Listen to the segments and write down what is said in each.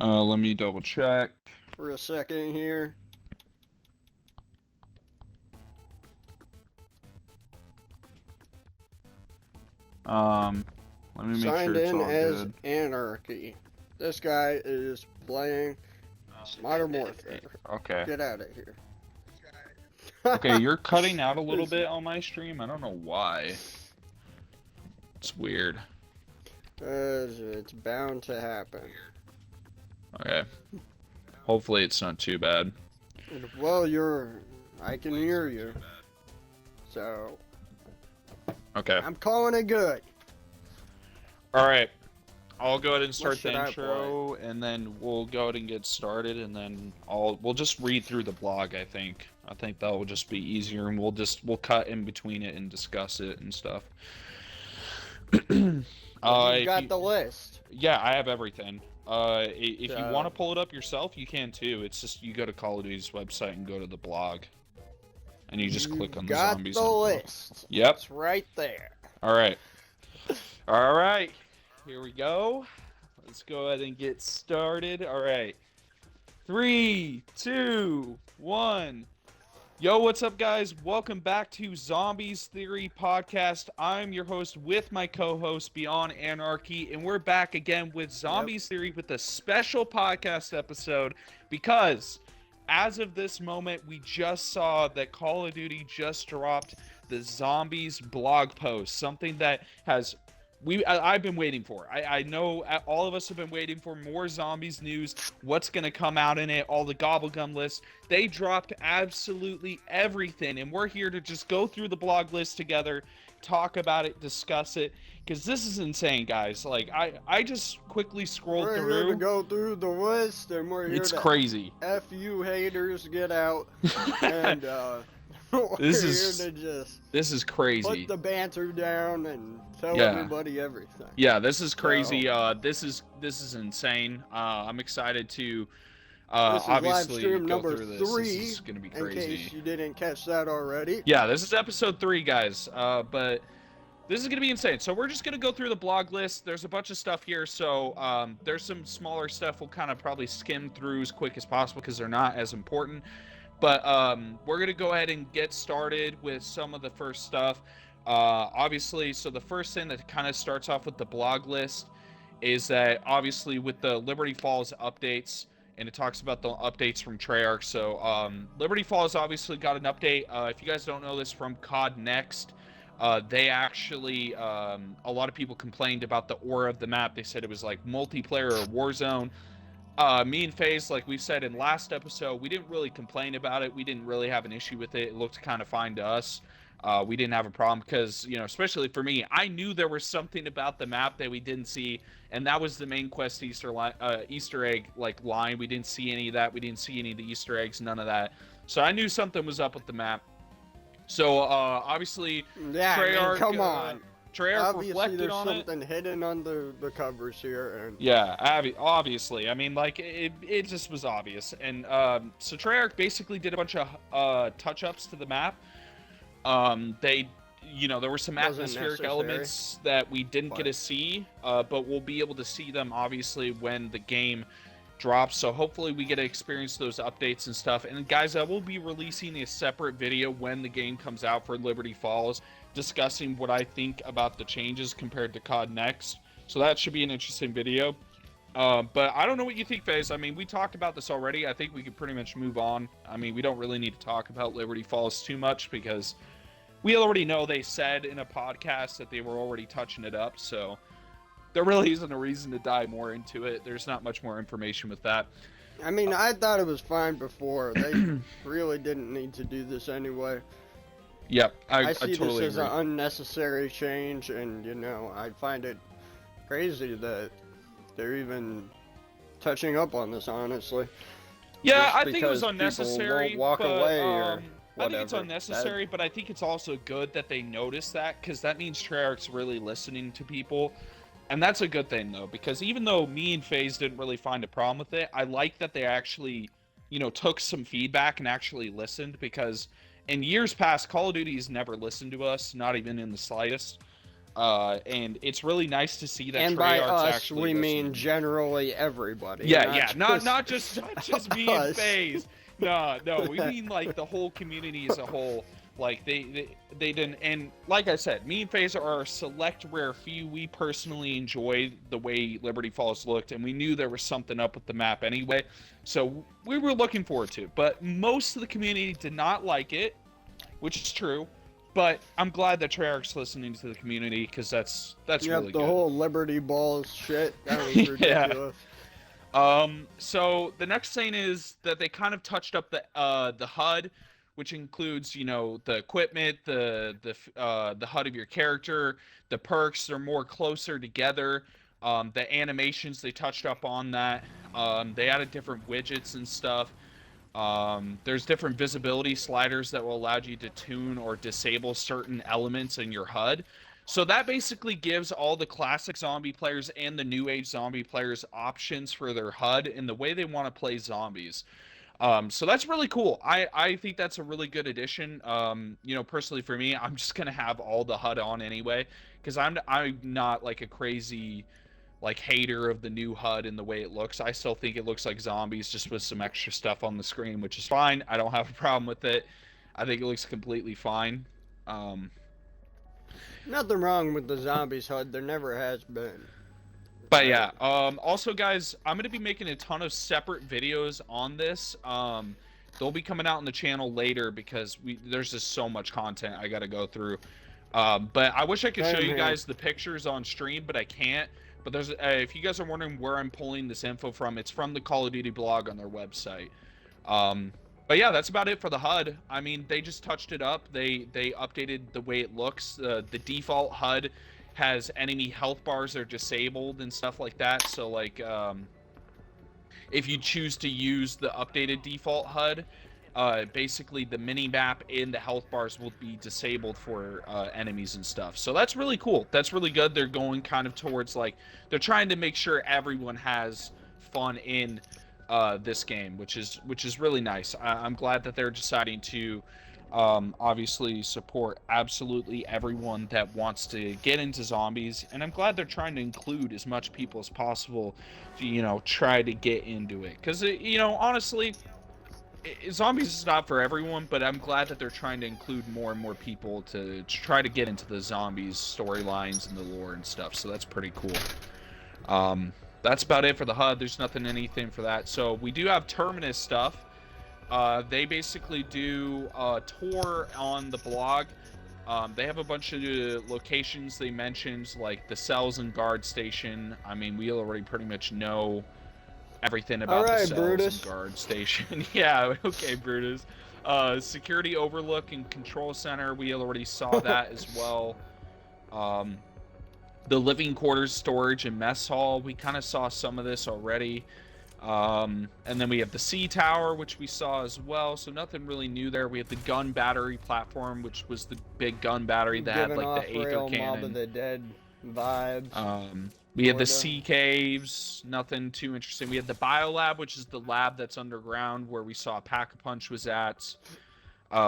Let me double check. for a second here. Um, Let me make Signed sure it's in all as good. Anarchy. This guy is playing Modern Warfare. Okay. Get out of here. Okay, you're cutting out a little bit on my stream. I don't know why. It's weird. It's bound to happen. Okay. Hopefully it's not too bad. Well, I can hear you. So, Okay. I'm calling it good. Alright. I'll go ahead and What start should the I intro, and then we'll go ahead and get started, and then we'll just read through the blog, I think. I think that will just be easier, and we'll cut in between it and discuss it and stuff. You got the list. Yeah, I have everything. If you want to So, pull it up yourself, you can too. It's just you go to Call of Duty's website and go to the blog, and you just click on the got zombies. the info. list. Yep. It's right there. All right. All right. Here we go. Let's go ahead and get started. All right. 3, 2, 1. Yo, what's up, guys? Welcome back to Zombies Theory Podcast. I'm your host with my co-host, Beyond Anarchy, and we're back again with Zombies Theory with a special podcast episode because as of this moment, we just saw that Call of Duty just dropped the Zombies blog post, something that has I've been waiting for. I know all of us have been waiting for more zombies news, what's going to come out in it, all the gobblegum lists. They dropped absolutely everything, and we're here to just go through the blog list together, talk about it, discuss it, because this is insane, guys. Like, I just quickly scrolled We're through. here to go through the list, and we're here It's to crazy. F you haters, get out. And This is crazy. Put the banter down and tell Yeah. everybody everything. Yeah, this is crazy. So, This is insane. I'm excited to this is live obviously stream go number through this. 3, This is gonna be in crazy. case you didn't catch that already. Yeah, this is episode 3, guys. But this is gonna be insane. So we're just gonna go through the blog list. There's a bunch of stuff here. So there's some smaller stuff we'll kind of probably skim through as quick as possible because they're not as important. But we're going to go ahead and get started with some of the first stuff. Obviously, so the first thing that kind of starts off with the blog list is that obviously with the Liberty Falls updates, and it talks about the updates from Treyarch. So Liberty Falls obviously got an update. If you guys don't know this, from COD Next, they actually, a lot of people complained about the aura of the map. They said it was like multiplayer or Warzone. Me and FaZe, like we said in last episode, we didn't really complain about it. We didn't really have an issue with it. It looked kind of fine to us. We didn't have a problem because, you know, especially for me, I knew there was something about the map that we didn't see, and that was the main quest Easter egg like line. We didn't see any of that. We didn't see any of the Easter eggs, none of that. So I knew something was up with the map. So obviously, Yeah, Treyarch, come on. Treyarch Obviously, reflected there's on it. something hidden under the covers here. And Yeah, obviously. I mean, like, it just was obvious. And so Treyarch basically did a bunch of touch-ups to the map. They, you know, there were some atmospheric elements that we didn't get to see, but we'll be able to see them, obviously, when the game drops. So hopefully we get to experience those updates and stuff. And guys, I will be releasing a separate video when the game comes out for Liberty Falls, discussing what I think about the changes compared to COD Next. So that should be an interesting video. But I don't know what you think, FaZe. I mean, we talked about this already. I think we could pretty much move on. I mean, we don't really need to talk about Liberty Falls too much because we already know they said in a podcast that they were already touching it up. So there really isn't a reason to dive more into it. There's not much more information with that. I mean, I thought it was fine before. They really didn't need to do this anyway. Yep, I see totally this as agree. an unnecessary change, and, you know, I find it crazy that they're even touching up on this, honestly. Yeah, Just I think it was because unnecessary. people won't walk but, away or I think it's whatever. unnecessary, but I think it's also good that they notice that, because that means Treyarch's really listening to people. And that's a good thing, though, because even though me and FaZe didn't really find a problem with it, I like that they actually, you know, took some feedback and actually listened, because in years past, Call of Duty's never listened to us, not even in the slightest. And it's really nice to see that And by Treyarch's us, actually we mean listening. generally everybody. Yeah, not not just me and us. FaZe. No, we mean like the whole community as a whole. Like they didn't, and like I said, me and FaZe are a select rare few. We personally enjoyed the way Liberty Falls looked, and we knew there was something up with the map anyway, so we were looking forward to it. But most of the community did not like it, which is true. But I'm glad that Treyarch's listening to the community, because that's Yep, really the good. whole Liberty Balls shit, that was Yeah. ridiculous. So the next thing is that they kind of touched up the HUD, which includes, you know, the equipment, the HUD of your character, the perks. They're more closer together. The animations, they touched up on that. They added different widgets and stuff. There's different visibility sliders that will allow you to tune or disable certain elements in your HUD. So that basically gives all the classic zombie players and the new age zombie players options for their HUD and the way they want to play zombies. So that's really cool. I think that's a really good addition. You know, personally for me, I'm just gonna have all the HUD on anyway, because I'm not like a crazy like hater of the new HUD and the way it looks. I still think it looks like zombies just with some extra stuff on the screen, which is fine. I don't have a problem with it. I think it looks completely fine. Um, Nothing wrong with the zombies HUD, there never has been. but yeah, also guys, I'm going to be making a ton of separate videos on this. They'll be coming out on the channel later because there's just so much content I got to go through. But I wish I could show you guys the pictures on stream, but I can't. But there's if you guys are wondering where I'm pulling this info from, it's from the Call of Duty blog on their website. But yeah, that's about it for the HUD. I mean, they just touched it up. They updated the way it looks. The default HUD has enemy health bars that are disabled and stuff like that. So like, if you choose to use the updated default HUD, basically the mini map and the health bars will be disabled for enemies and stuff. So that's really cool. That's really good. They're going kind of towards like, they're trying to make sure everyone has fun in this game, which is really nice. I'm glad that they're deciding to obviously support absolutely everyone that wants to get into zombies, and I'm glad they're trying to include as much people as possible to, you know, try to get into it, because you know, honestly, zombies is not for everyone, but I'm glad that they're trying to include more and more people to try to get into the zombies storylines and the lore and stuff. So that's pretty cool. That's about it for the HUD. There's anything for that. So we do have Terminus stuff. They basically do a tour on the blog. They have a bunch of locations they mentioned, like the cells and guard station. I mean, we already pretty much know everything about the cells Brutus. and guard station. Yeah, okay, Brutus. Security overlook and control center, we already saw that as well. The living quarters, storage, and mess hall, we kind of saw some of this already. And then we have the C tower, which we saw as well, so nothing really new there. We have the gun battery platform, which was the big gun battery that had like the Aether cannon. Mob of the Dead vibes. We had the sea caves, nothing too interesting. We had the biolab, which is the lab that's underground where we saw Pack-a-Punch was at.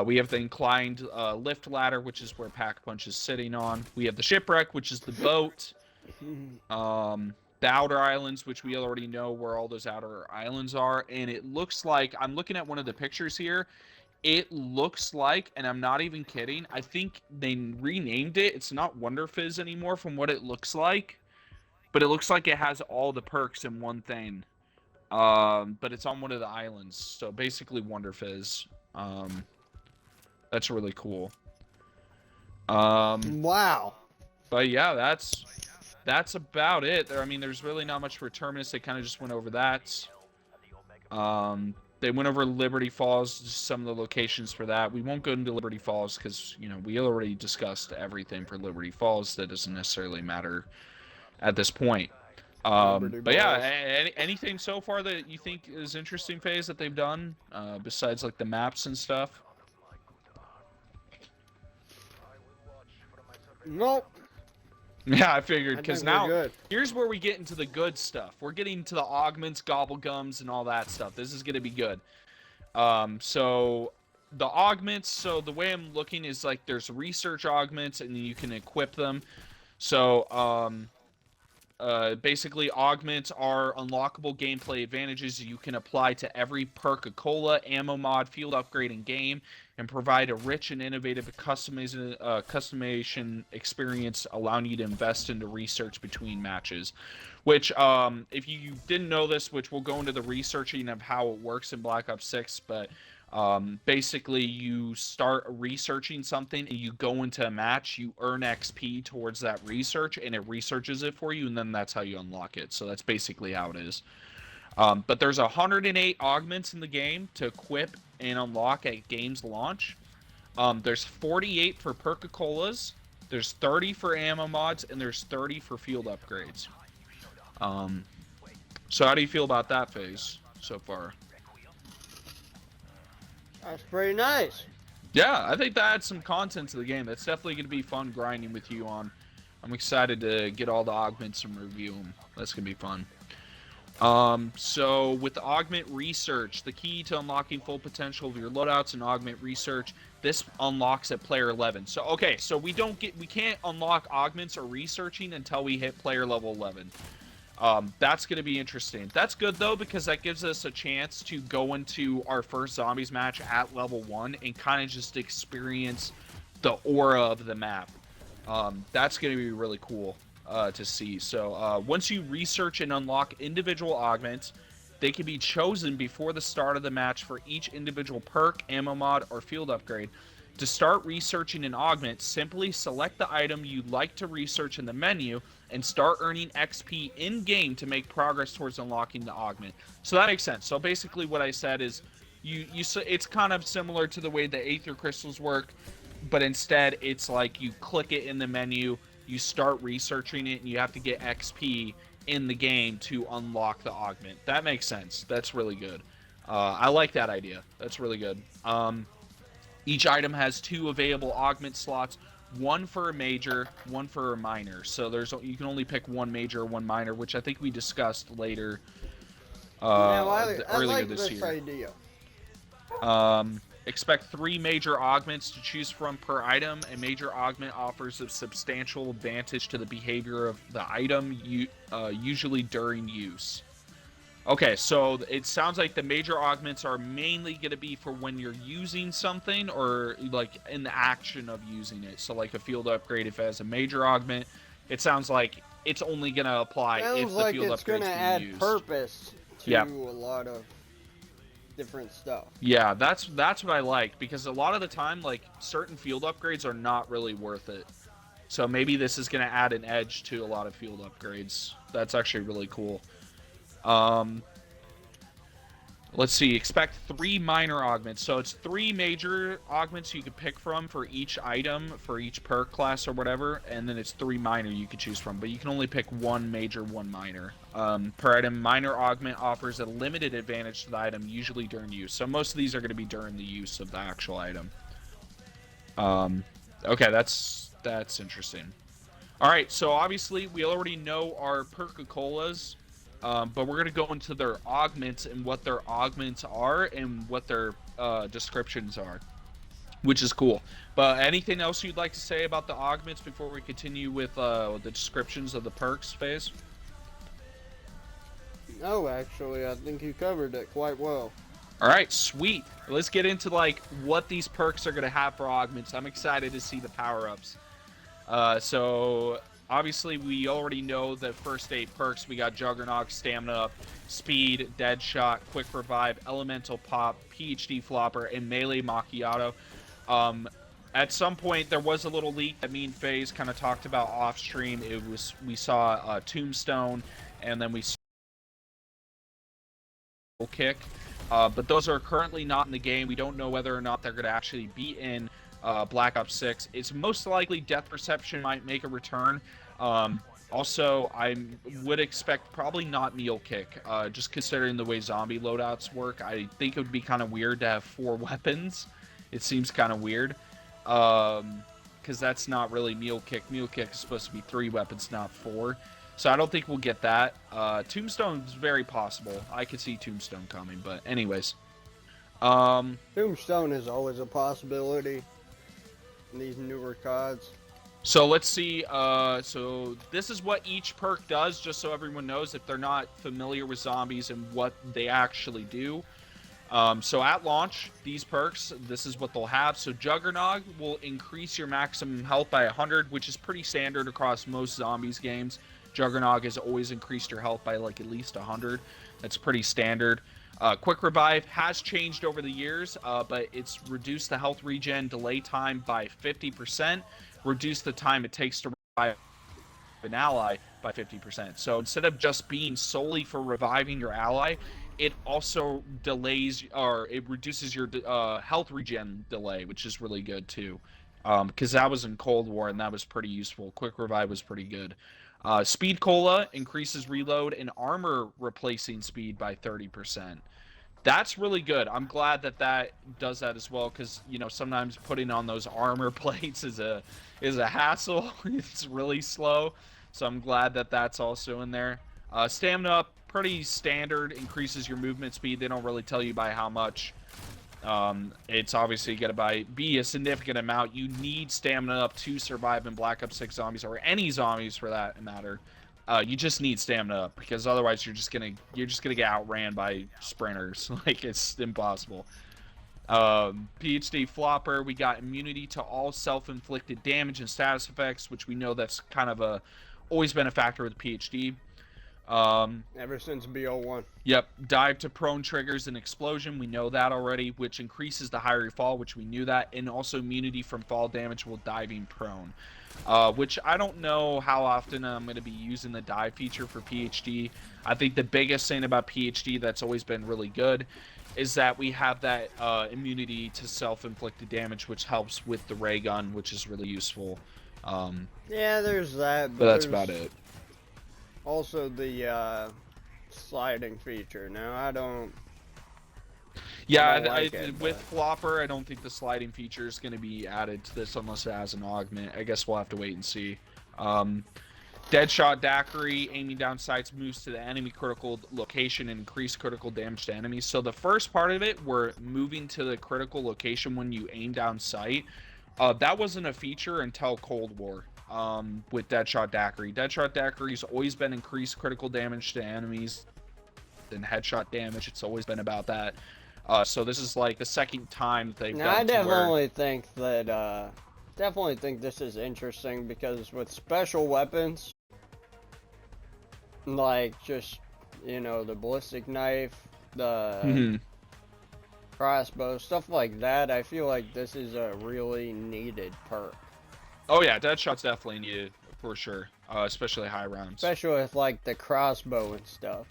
We have the inclined lift ladder, which is where Pack-a-Punch is sitting on. We have the shipwreck, which is the boat. The outer islands, which we already know where all those outer islands are. And it looks like, I'm looking at one of the pictures here, it looks like, and I'm not even kidding, I think they renamed it. It's not Wonder Fizz anymore from what it looks like. But it looks like it has all the perks in one thing. But it's on one of the islands. So basically Wonder Fizz. That's really cool. Wow. But yeah, that's about it. I mean, there's really not much for Terminus. They kind of just went over that. They went over Liberty Falls, just some of the locations for that. We won't go into Liberty Falls because, you know, we already discussed everything for Liberty Falls. That doesn't necessarily matter at this point. But yeah, anything so far that you think is interesting, FaZe, that they've done, besides like the maps and stuff? Nope. Yeah, I figured, because now good. Here's where we get into the good stuff. We're getting to the augments, gobblegums, and all that stuff. This is going to be good. So the augments, so the way I'm looking is like there's research augments and you can equip them. So, basically, augments are unlockable gameplay advantages you can apply to every Perca-Cola, ammo mod, field upgrade in game, and provide a rich and innovative customization experience, allowing you to invest into research between matches. Which, if you didn't know this, which we'll go into the researching of how it works in Black Ops 6, but basically you start researching something and you go into a match, you earn XP towards that research, and it researches it for you, and then that's how you unlock it. So that's basically how it is. But there's 108 augments in the game to equip and unlock at game's launch. There's 48 for Perca-Colas, there's 30 for ammo mods, and there's 30 for field upgrades. So how do you feel about that phase so far? That's pretty nice. Yeah, I think that adds some content to the game. That's definitely going to be fun grinding with you on. I'm excited to get all the augments and review them. That's going to be fun. So with the augment research, the key to unlocking full potential of your loadouts and augment research, this unlocks at player 11. So okay, so we can't unlock augments or researching until we hit player level 11. That's going to be interesting. That's good, though, because that gives us a chance to go into our first zombies match at level 1 and kind of just experience the aura of the map. That's going to be really cool to see. So once you research and unlock individual augments, they can be chosen before the start of the match for each individual perk, ammo mod, or field upgrade. To start researching an augment, simply select the item you'd like to research in the menu and start earning XP in-game to make progress towards unlocking the augment. So that makes sense. So basically what I said is it's kind of similar to the way the Aether crystals work, but instead it's like you click it in the menu, you start researching it, and you have to get XP in the game to unlock the augment. That makes sense. That's really good. I like that idea. That's really good. Each item has 2 available augment slots, one for a major, one for a minor. So you can only pick one major, one minor, which I think we discussed later I earlier like this year. idea. Expect 3 major augments to choose from per item. A major augment offers a substantial advantage to the behavior of the item, usually during use. Okay, so it sounds like the major augments are mainly going to be for when you're using something or like in the action of using it. So like a field upgrade, if it has a major augment, it sounds like it's only going to apply if the field upgrade's being used. Sounds like it's going to add purpose to a lot of different stuff. Yeah, that's what I like, because a lot of the time, like, certain field upgrades are not really worth it. So maybe this is going to add an edge to a lot of field upgrades. That's actually really cool. Let's see, expect 3 minor augments. So it's 3 major augments you could pick from for each item, for each perk class or whatever, and then it's 3 minor you could choose from, but you can only pick 1 major, 1 minor. Per item, minor augment offers a limited advantage to the item, usually during use. So most of these are going to be during the use of the actual item. Okay, that's interesting. Alright, so obviously we already know our Perca-Colas. But we're going to go into their augments and what their augments are and what their descriptions are, which is cool. But anything else you'd like to say about the augments before we continue with the descriptions of the perks phase? No, actually, I think you covered it quite well. All right, sweet. Let's get into like what these perks are going to have for augments. I'm excited to see the power-ups. So obviously, we already know the first 8 perks. We got Juggernaut, Stamina Up, Speed, Dead Shot, Quick Revive, Elemental Pop, PhD Flopper, and Melee Macchiato. At some point, there was a little leak that me and FaZe kind of talked about off stream. We saw Tombstone, and then we saw Kick. But those are currently not in the game. We don't know whether or not they're going to actually be in Black Ops 6. It's most likely Death Perception might make a return. Also, I would expect probably not Meal Kick, just considering the way zombie loadouts work. I think it would be kind of weird to have 4 weapons. It seems kind of weird, because that's not really Meal Kick. Meal Kick is supposed to be 3 weapons, not 4. So I don't think we'll get that. Tombstone is very possible. I could see Tombstone coming, but anyways. Tombstone is always a possibility in these newer CODs. So let's see. So this is what each perk does, just so everyone knows if they're not familiar with zombies and what they actually do. So at launch, these perks, this is what they'll have. So Juggernog will increase your maximum health by 100, which is pretty standard across most zombies games. Juggernog has always increased your health by like at least 100. That's pretty standard. Quick Revive has changed over the years, but it's reduced the health regen delay time by 50%, reduced the time it takes to revive an ally by 50%. So instead of just being solely for reviving your ally, it also delays or it reduces your health regen delay, which is really good too. Because that was in Cold War and that was pretty useful. Quick Revive was pretty good. Speed Cola increases reload and armor replacing speed by 30%. That's really good. I'm glad that that does that as well, because sometimes putting on those armor plates is a hassle. It's really slow, so I'm glad that that's also in there. Stamina up, pretty standard, increases your movement speed. They don't really tell you by how much. It's obviously going to be a significant amount. You need stamina up to survive in Black Ops 6 zombies, or any zombies for that matter. You just need stamina up, because otherwise you're just gonna get outran by sprinters. Like, it's impossible. PhD Flopper, we got immunity to all self-inflicted damage and status effects, which we know that's kind of always been a factor with PhD. Ever since BO1. Yep, dive to prone triggers an explosion. We know that already, which increases the higher you fall, which we knew that, and also immunity from fall damage while diving prone. Which I don't know how often I'm going to be using the dive feature for PhD. I think the biggest thing about PhD that's always been really good is that we have that immunity to self-inflicted damage, which helps with the ray gun, which is really useful. Yeah, there's that, but that's about it. Also the sliding feature. Now I don't. Yeah, with Flopper, I don't think the sliding feature is going to be added to this unless it has an augment. I guess we'll have to wait and see. Deadshot Daiquiri, aiming down sights, moves to the enemy critical location and increase critical damage to enemies. So the first part of it, we're moving to the critical location when you aim down sight. That wasn't a feature until Cold War. With Deadshot Daiquiri. Deadshot Daiquiri's always been increased critical damage to enemies and headshot damage. It's always been about that. So this is like the second time they've done it. I definitely think that definitely think this is interesting, because with special weapons, like just the ballistic knife, the crossbow, stuff like that, I feel like this is a really needed perk. Oh yeah, Deadshot's definitely needed for sure, especially high rounds. Especially with like the crossbow and stuff.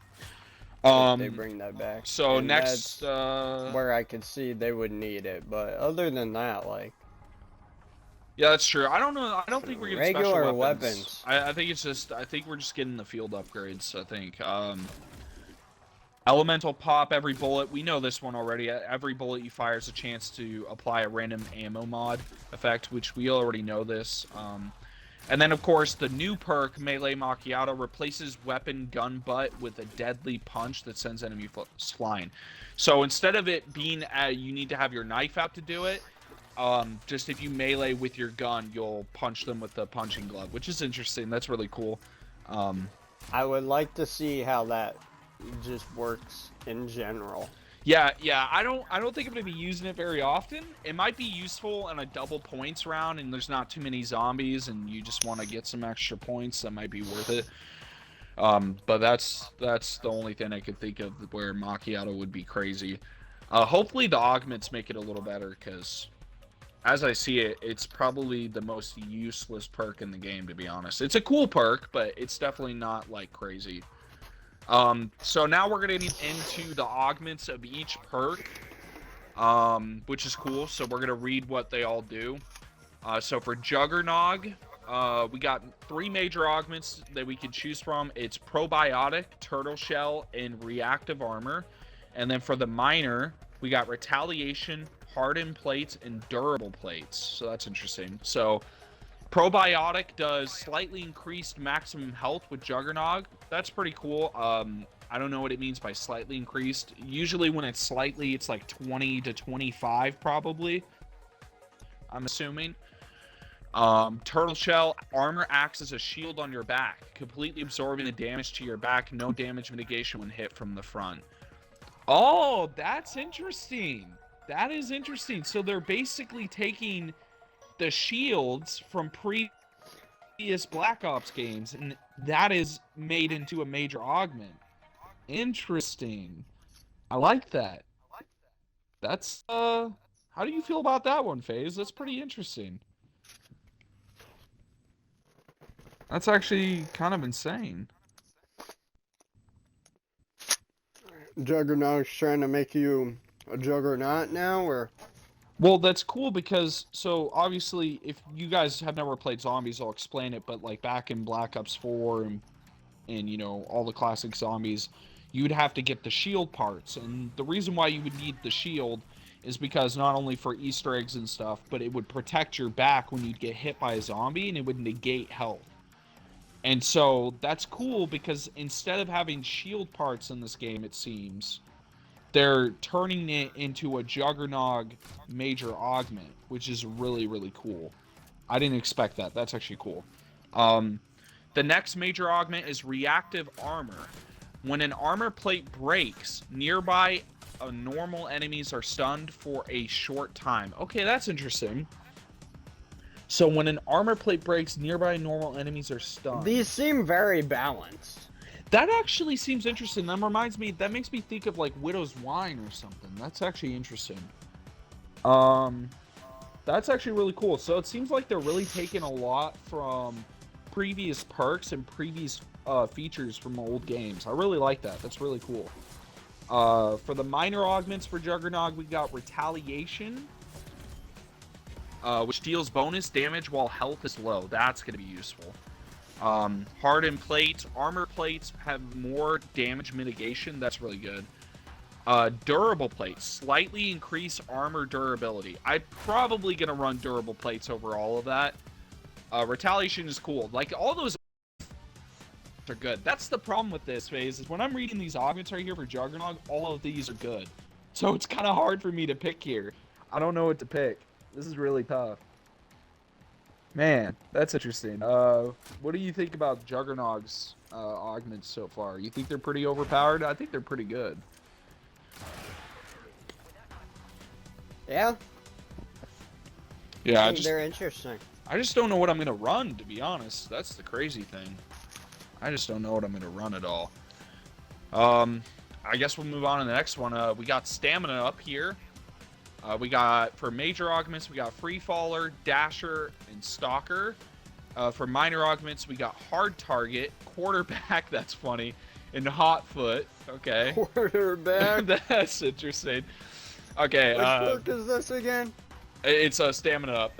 They bring that back. So and next, that's where I could see they would need it, but other than that, like. Yeah, that's true. I don't know. I don't think we're getting regular special weapons. I think it's just. I think we're just getting the field upgrades. I think. Elemental pop every bullet. We know this one already. Every bullet you fire is a chance to apply a random ammo mod effect, which we already know this. And then, of course, the new perk, Melee Macchiato, replaces weapon gun butt with a deadly punch that sends enemy flying. So instead of it being you need to have your knife out to do it, just if you melee with your gun, you'll punch them with the punching glove, which is interesting. That's really cool. I would like to see how that just works in general. Yeah, I don't think I'm gonna be using it very often. It might be useful in a double points round and there's not too many zombies and you just want to get some extra points. That might be worth it. But that's the only thing I could think of where Macchiato would be crazy. Hopefully the augments make it a little better, because as I see it, it's probably the most useless perk in the game, to be honest. It's a cool perk, but it's definitely not like crazy. So now we're going to get into the augments of each perk, which is cool. So we're going to read what they all do. So for Juggernog, we got 3 major augments that we can choose from. It's Probiotic, Turtle Shell, and Reactive Armor. And then for the Miner, we got Retaliation, Hardened Plates, and Durable Plates. So that's interesting. So Probiotic does slightly increased maximum health with Juggernog. That's pretty cool. I don't know what it means by slightly increased. Usually when it's slightly, it's like 20 to 25 probably, I'm assuming. Turtle Shell, armor acts as a shield on your back, completely absorbing the damage to your back. No damage mitigation when hit from the front. Oh, that's interesting. That is interesting. So they're basically taking the shields from previous Black Ops games, and that is made into a major augment. Interesting. I like that. That's how do you feel about that one, FaZe? That's pretty interesting. That's actually kind of insane. Juggernaut's trying to make you a juggernaut now, or? Well, that's cool because, so obviously, if you guys have never played zombies, I'll explain it. But like back in Black Ops 4 and you know all the classic zombies, you would have to get the shield parts, and the reason why you would need the shield is because not only for Easter eggs and stuff, but it would protect your back when you'd get hit by a zombie, and it would negate health. And so that's cool because instead of having shield parts in this game, it seems they're turning it into a Juggernog major augment, which is really, really cool. I didn't expect that. That's actually cool. The next major augment is reactive armor. When an armor plate breaks, nearby normal enemies are stunned for a short time. Okay, that's interesting. So when an armor plate breaks, nearby normal enemies are stunned. These seem very balanced. That actually seems interesting. That reminds me, that makes me think of like Widow's Wine or something. That's actually interesting. That's actually really cool. So it seems like they're really taking a lot from previous perks and previous features from old games. I really like that. That's really cool. For the minor augments for Juggernog, we got Retaliation, which deals bonus damage while health is low. That's going to be useful. Hardened plates, armor plates have more damage mitigation. That's really good. Durable plates, slightly increase armor durability. I'm probably going to run durable plates over all of that. Retaliation is cool. Like, all those are good. That's the problem with this phase, is when I'm reading these augments right here for Juggernog, all of these are good. So it's kind of hard for me to pick here. I don't know what to pick. This is really tough. Man, that's interesting. What do you think about Juggernog's augments so far? You think they're pretty overpowered? I think they're pretty good. Yeah? Yeah, I think they're interesting. I just don't know what I'm going to run, to be honest. That's the crazy thing. I just don't know what I'm going to run at all. I guess we'll move on to the next one. We got Stamina up here. We got, for major augments, we got Free Faller, Dasher, and Stalker. For minor augments, we got Hard Target, Quarterback, that's funny, and Hot Foot. Okay. Quarterback? That's interesting. Okay. What perk is this again? It's Stamina up.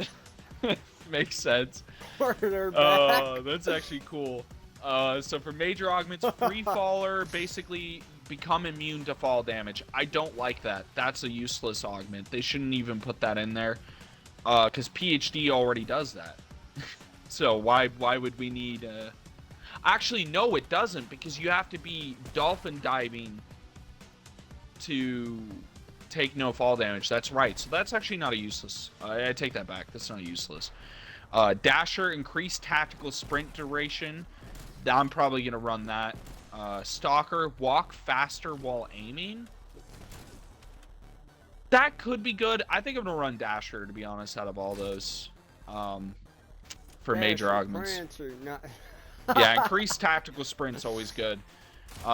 Makes sense. Quarterback. That's actually cool. So for major augments, Free Faller basically become immune to fall damage. I don't like that. That's a useless augment. They shouldn't even put that in there. Because PhD already does that. So why would we need... Actually, no, it doesn't, because you have to be dolphin diving to take no fall damage. That's right. So that's actually not a useless... I take that back. That's not useless. Dasher, increased tactical sprint duration. I'm probably going to run that. Stalker, walk faster while aiming. That could be good. I think I'm going to run Dasher, to be honest, out of all those. For major augments. Yeah, increased tactical sprint's always good.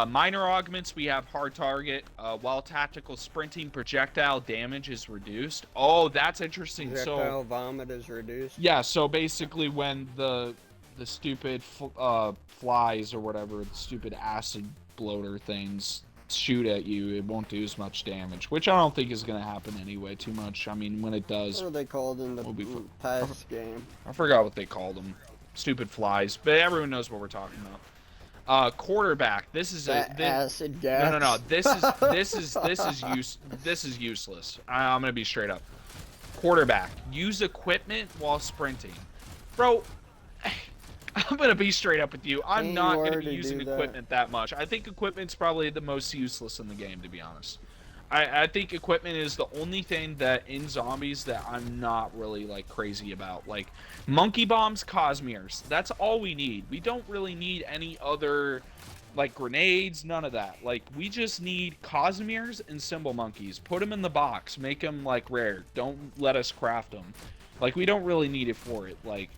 Minor augments, we have Hard Target. While tactical sprinting, projectile damage is reduced. Oh, that's interesting. Projectile vomit is reduced. Yeah, so basically when the stupid flies or whatever, the stupid acid bloater things shoot at you, it won't do as much damage, which I don't think is going to happen anyway too much. I mean, when it does... What are they called in the past game? I forgot what they called them. Stupid flies, but everyone knows what we're talking about. Quarterback. This is acid gas. No. This is useless. I'm gonna be straight up. Quarterback. Use equipment while sprinting, bro. I'm gonna be straight up with you. I'm not gonna be using equipment that much. I think equipment's probably the most useless in the game, to be honest. I think equipment is the only thing that in zombies that I'm not really like crazy about. Like monkey bombs, Cosmeres. That's all we need. We don't really need any other like grenades, none of that. Like we just need Cosmeres and symbol monkeys. Put them in the box, make them like rare. Don't let us craft them. Like we don't really need it for it. Like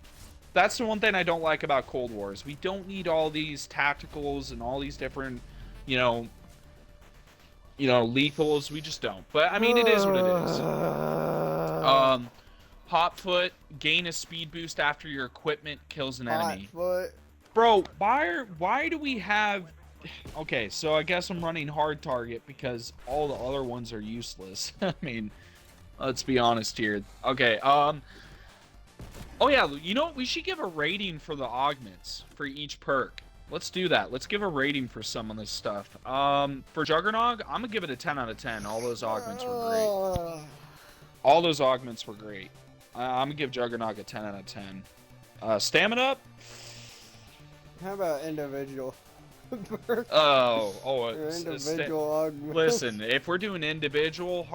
that's the one thing I don't like about Cold Wars. We don't need all these tacticals and all these different, you know, lethals. We just don't. But I mean, it is what it is. Hot foot, gain a speed boost after your equipment kills an enemy. Hot foot. Bro, why do we have? Okay, so I guess I'm running hard target because all the other ones are useless. I mean, let's be honest here. Okay. Oh yeah, you know what? We should give a rating for the augments for each perk. Let's do that. Let's give a rating for some of this stuff. For Juggernog, I'm gonna give it a 10 out of 10. All those augments were great. All those augments were great. I'm gonna give Juggernog a 10 out of 10. Stamina up. How about individual? Individual augments. Listen, if we're doing individual,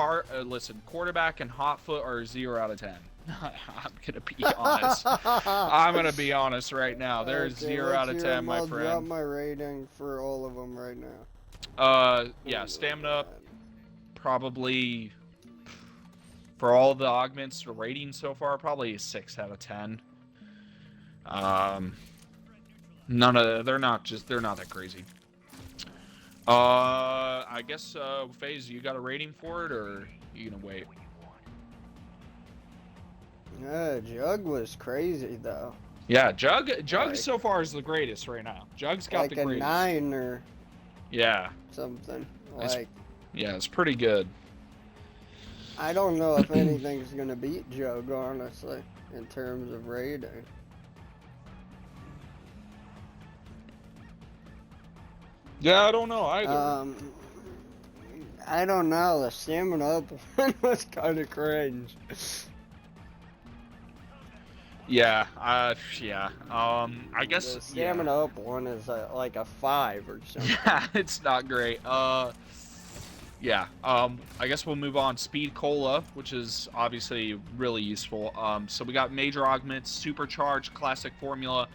listen, quarterback and hot foot are 0 out of 10. I'm gonna be honest. I'm gonna be honest right now. They're okay, 0 out of 10, my friend. I'll drop my rating for all of them right now. Yeah, stamina up. Probably for all the augments, the rating so far, probably a 6 out of 10. They're not that crazy. I guess FaZe, you got a rating for it, or you gonna wait? Yeah, Jug was crazy though. Yeah, Jug like, so far is the greatest right now. Jug's got like the greatest. Like a 9 or yeah, something. Like it's pretty good. I don't know if anything's gonna beat Jug, honestly, in terms of rating. Yeah, I don't know either. I don't know. The stamina up one was kind of cringe. Yeah, yeah. I guess the stamina up one is like a 5 or something. Yeah, it's not great. Yeah. I guess we'll move on. Speed Cola, which is obviously really useful. So we got major augments, supercharge, classic formula,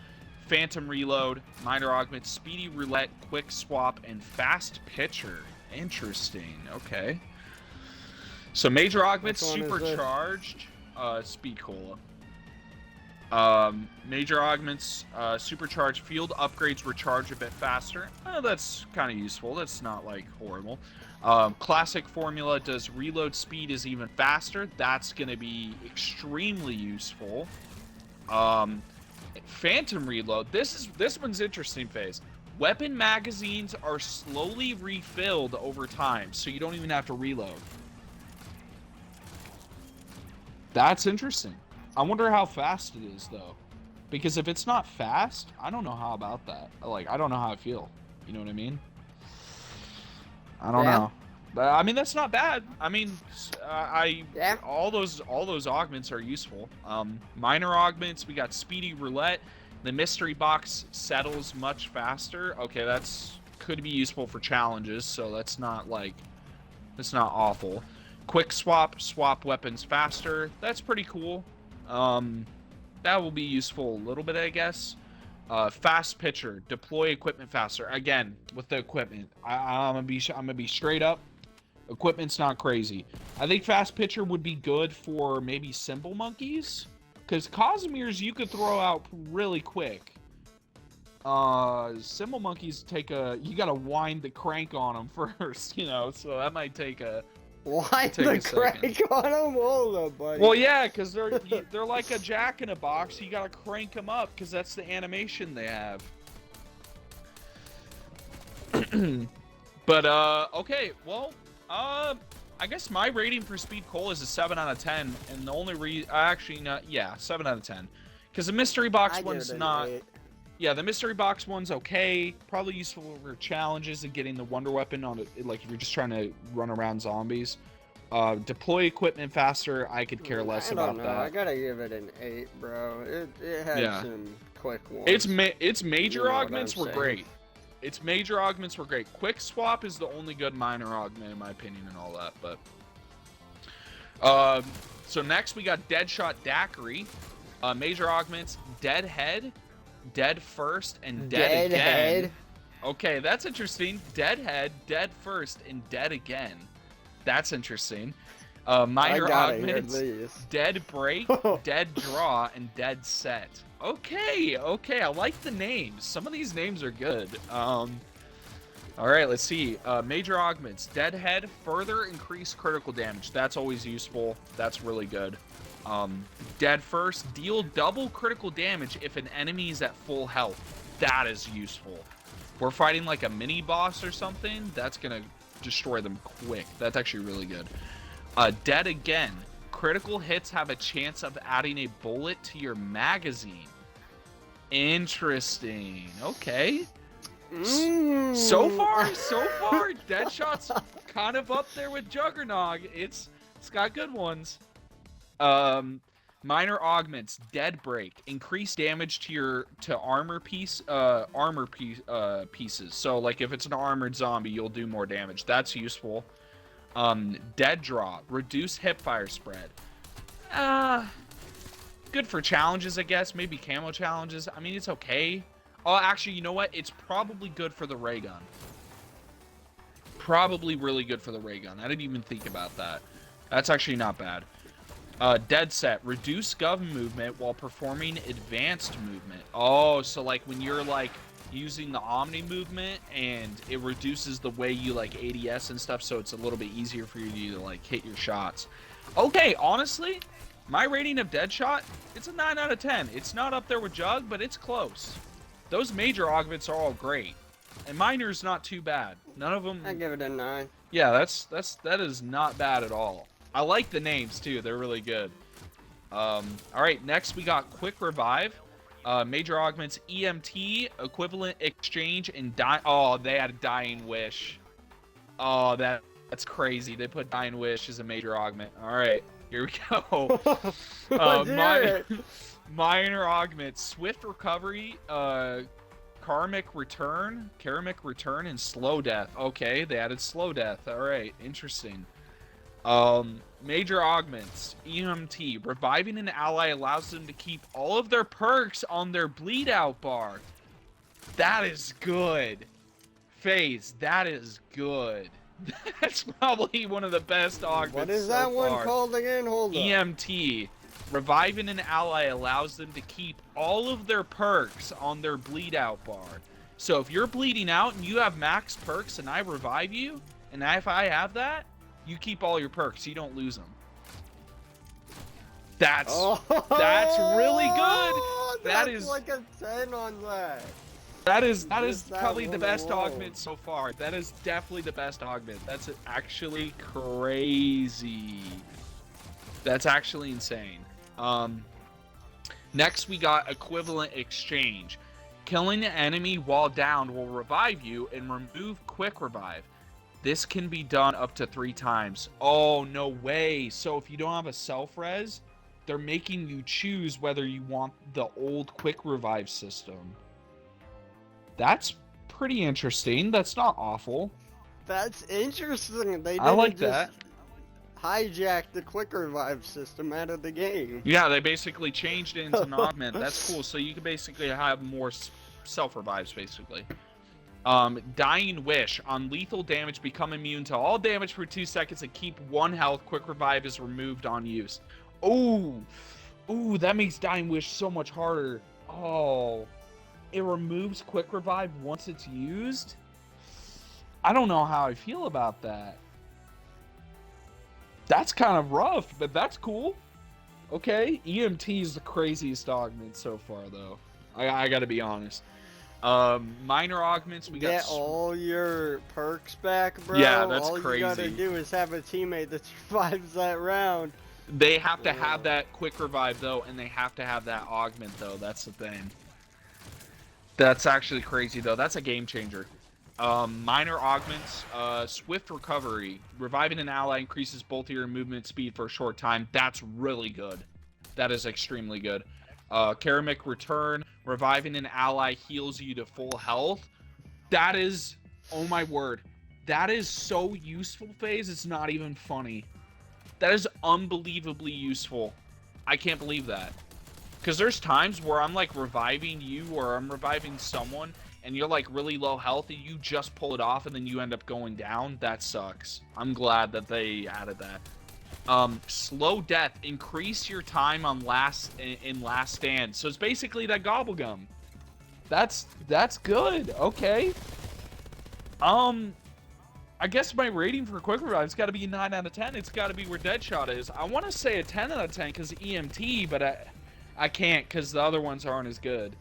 phantom reload, minor augments, speedy roulette, quick swap, and fast pitcher. Interesting. Okay. So major augments, supercharged, speed Cola. Major augments, supercharged field upgrades recharge a bit faster. That's kind of useful. That's not like horrible. Classic formula does reload speed is even faster. That's going to be extremely useful. Phantom reload. This one's interesting, FaZe. Weapon magazines are slowly refilled over time, so you don't even have to reload. That's interesting. I wonder how fast it is, though. Because if it's not fast, I don't know how about that. Like, I don't know how I feel. You know what I mean? I don't know. But, I mean, that's not bad. I mean, all those augments are useful. Minor augments, we got speedy roulette. The mystery box settles much faster. Okay, could be useful for challenges, so that's not awful. Quick swap weapons faster. That's pretty cool. That will be useful a little bit, I guess. Fast pitcher, deploy equipment faster. Again, with the equipment, I'm gonna be straight up. Equipment's not crazy. I think fast pitcher would be good for maybe symbol monkeys, because Cosmeres you could throw out really quick. Symbol monkeys you gotta wind the crank on them first, so that might take a. Why the crank on them? Hold up, buddy. Well, yeah, because they're like a jack in a box. You gotta crank them up because that's the animation they have. But okay, well, I guess my rating for Speed Cola is a 7 out of 10, and the only 7 out of 10, because the mystery box one's not. 8. Yeah, the mystery box one's okay. Probably useful for challenges and getting the wonder weapon on it, like if you're just trying to run around zombies. Deploy equipment faster. I could care less about that. I gotta give it an 8, bro. It had some quick ones. Its major augments were great. its major augments were great. Quick swap is the only good minor augment in my opinion and all that, but so next we got Deadshot Daiquiri. Major augments, Dead Head, Dead First, and Dead Again. Head. Okay, that's interesting. Dead Head, Dead First, and Dead Again. That's interesting. Minor augments, Dead Break, Dead Draw, and Dead Set. Okay, I like the names. Some of these names are good. Alright, let's see. Major augments, Dead Head, further increase critical damage. That's always useful. That's really good. Dead First, deal double critical damage if an enemy is at full health. That is useful. We're fighting like a mini boss or something, that's gonna destroy them quick. That's actually really good. Dead Again, critical hits have a chance of adding a bullet to your magazine. Interesting. Okay. So far, Deadshot's kind of up there with Juggernog. It's got good ones. Minor augments, Dead Break, increase damage to armor pieces. So like if it's an armored zombie, you'll do more damage. That's useful. Dead Draw, reduce hipfire spread. Good for challenges, I guess. Maybe camo challenges. I mean, it's okay. Oh, actually, you know what? It's probably good for the ray gun. Probably really good for the ray gun. I didn't even think about that. That's actually not bad. Dead Set, reduce gov movement while performing advanced movement. Oh, so like when you're like using the Omni movement and it reduces the way you like ADS and stuff, so it's a little bit easier for you to like hit your shots. Okay, honestly, my rating of Deadshot, it's a 9 out of 10. It's not up there with Jug, but it's close. Those major augments are all great. And minor's not too bad. None of them... I give it a 9. Yeah, that is not bad at all. I like the names, too. They're really good. Alright, next we got Quick Revive. Major augments, EMT, Equivalent Exchange, and Oh, they had a Dying Wish. Oh, that's crazy. They put Dying Wish as a major augment. Alright, here we go. Minor augments, Swift Recovery, Karmic Return, and Slow Death. Okay, they added Slow Death. Alright, interesting. Major augments, EMT, reviving an ally allows them to keep all of their perks on their bleed out bar. That is good. FaZe, that is good. That's probably one of the best augments. What is that one called again? Hold on. EMT, reviving an ally allows them to keep all of their perks on their bleed out bar. So if you're bleeding out and you have max perks and I revive you, and if I have that, you keep all your perks. You don't lose them. That's really good. That's like a 10 on that. That is probably the best augment so far. That is definitely the best augment. That's actually crazy. That's actually insane. Next we got Equivalent Exchange. Killing an enemy while down will revive you and remove Quick Revive. This can be done up to 3 times. Oh, no way. So if you don't have a self-res, they're making you choose whether you want the old Quick Revive system. That's pretty interesting. That's not awful. That's interesting. They I like that. Hijack the Quick Revive system out of the game. Yeah, they basically changed it into an augment. That's cool. So you can basically have more self-revives, basically. Dying Wish. On lethal damage, become immune to all damage for 2 seconds and keep 1 health. Quick Revive is removed on use. Ooh, that makes Dying Wish so much harder. Oh, it removes Quick Revive once it's used? I don't know how I feel about that. That's kind of rough, but that's cool. Okay, EMT is the craziest augment so far, though. I gotta be honest. Minor augments, we got... Get all your perks back, bro. Yeah, that's all crazy. All you gotta do is have a teammate that survives that round. They have to have that Quick Revive, though, and they have to have that augment, though. That's the thing. That's actually crazy, though. That's a game changer. Minor augments, Swift Recovery. Reviving an ally increases both of your movement speed for a short time. That's really good. That is extremely good. Karmic Return. Reviving an ally heals you to full health. That is, oh my word, that is so useful, FaZe. It's not even funny. That is unbelievably useful. I can't believe that. Because there's times where I'm like reviving you or I'm reviving someone and you're like really low health and you just pull it off and then you end up going down. That sucks. I'm glad that they added that. Slow death, increase your time on last stand. So it's basically that gobblegum. That's good. Okay. I guess my rating for quick revive's got to be 9 out of 10. It's got to be where Deadshot is. I want to say a 10 out of 10 because EMT, but I can't because the other ones aren't as good.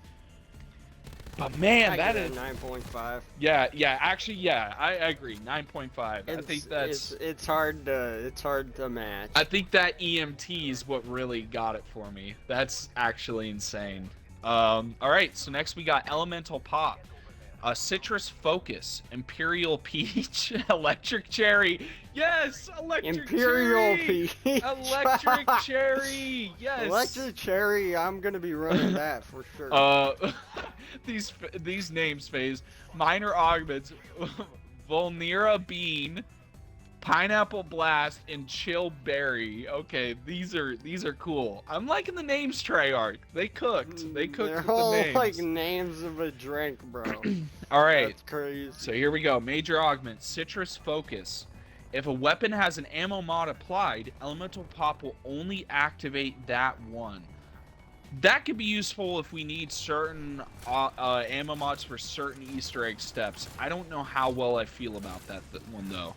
But man, that is 9.5. Yeah, actually, yeah, I agree. 9.5. I think that's it's hard to match. I think that EMT is what really got it for me. That's actually insane. All right, so next we got Elemental Pop. Citrus Focus, Imperial Peach, Electric Cherry. Yes, Electric Imperial Cherry. Peach. Electric Cherry. Yes. Electric Cherry. I'm gonna be running that for sure. These names, FaZe. Minor Augments, Volnera Bean, Pineapple Blast, and Chill Berry. Okay, these are cool. I'm liking the names, Treyarch. They cooked. They cooked They're with the all names. like names of a drink, bro. All right. That's crazy. So here we go. Major Augment, Citrus Focus. If a weapon has an ammo mod applied, Elemental Pop will only activate that one. That could be useful if we need certain ammo mods for certain Easter egg steps. I don't know how well I feel about that one, though.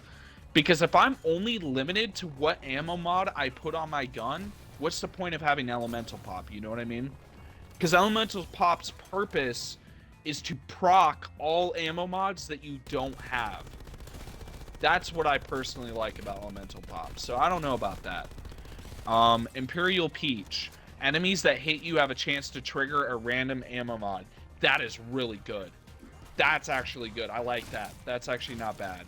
Because if I'm only limited to what ammo mod I put on my gun, what's the point of having Elemental Pop? You know what I mean? Because Elemental Pop's purpose is to proc all ammo mods that you don't have. That's what I personally like about Elemental Pop. So I don't know about that. Imperial Peach. Enemies that hit you have a chance to trigger a random ammo mod. That is really good. That's actually good. I like that. That's actually not bad.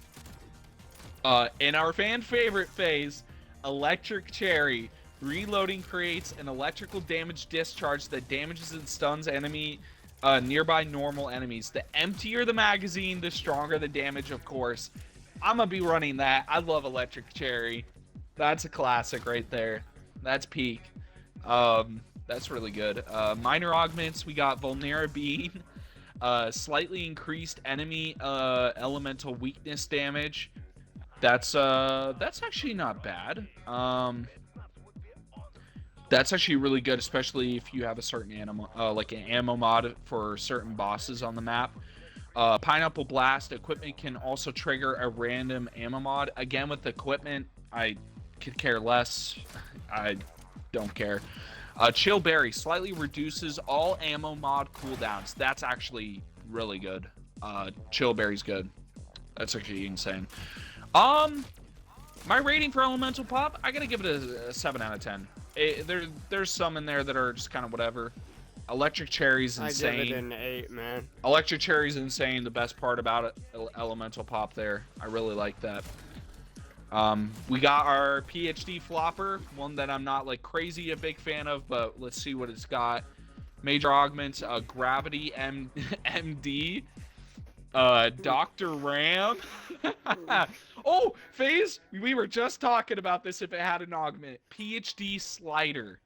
In our fan favorite phase, Electric Cherry. Reloading creates an electrical damage discharge that damages and stuns enemy nearby normal enemies. The emptier the magazine, the stronger the damage, of course. I'm gonna be running that. I love Electric Cherry. That's a classic right there. That's peak. That's really good. Minor Augments, we got Volnera Bean. Slightly increased enemy elemental weakness damage. That's actually not bad. That's actually really good, especially if you have a certain animal, like an ammo mod for certain bosses on the map. Pineapple Blast equipment can also trigger a random ammo mod. Again, with the equipment, I could care less. I don't care. Chill Berry slightly reduces all ammo mod cooldowns. That's actually really good. Chill Berry's good. That's actually insane. My rating for Elemental Pop, I gotta give it a 7 out of 10. There's some in there that are just kind of whatever. Electric Cherry's insane. I give it an 8, man. Electric Cherry's insane. The best part about it, Elemental Pop there. I really like that. We got our PhD flopper, one that I'm not like crazy a big fan of, but let's see what it's got. Major Augments, Gravity MD, Dr. Ram. Oh, FaZe, we were just talking about this if it had an augment. PhD Slider.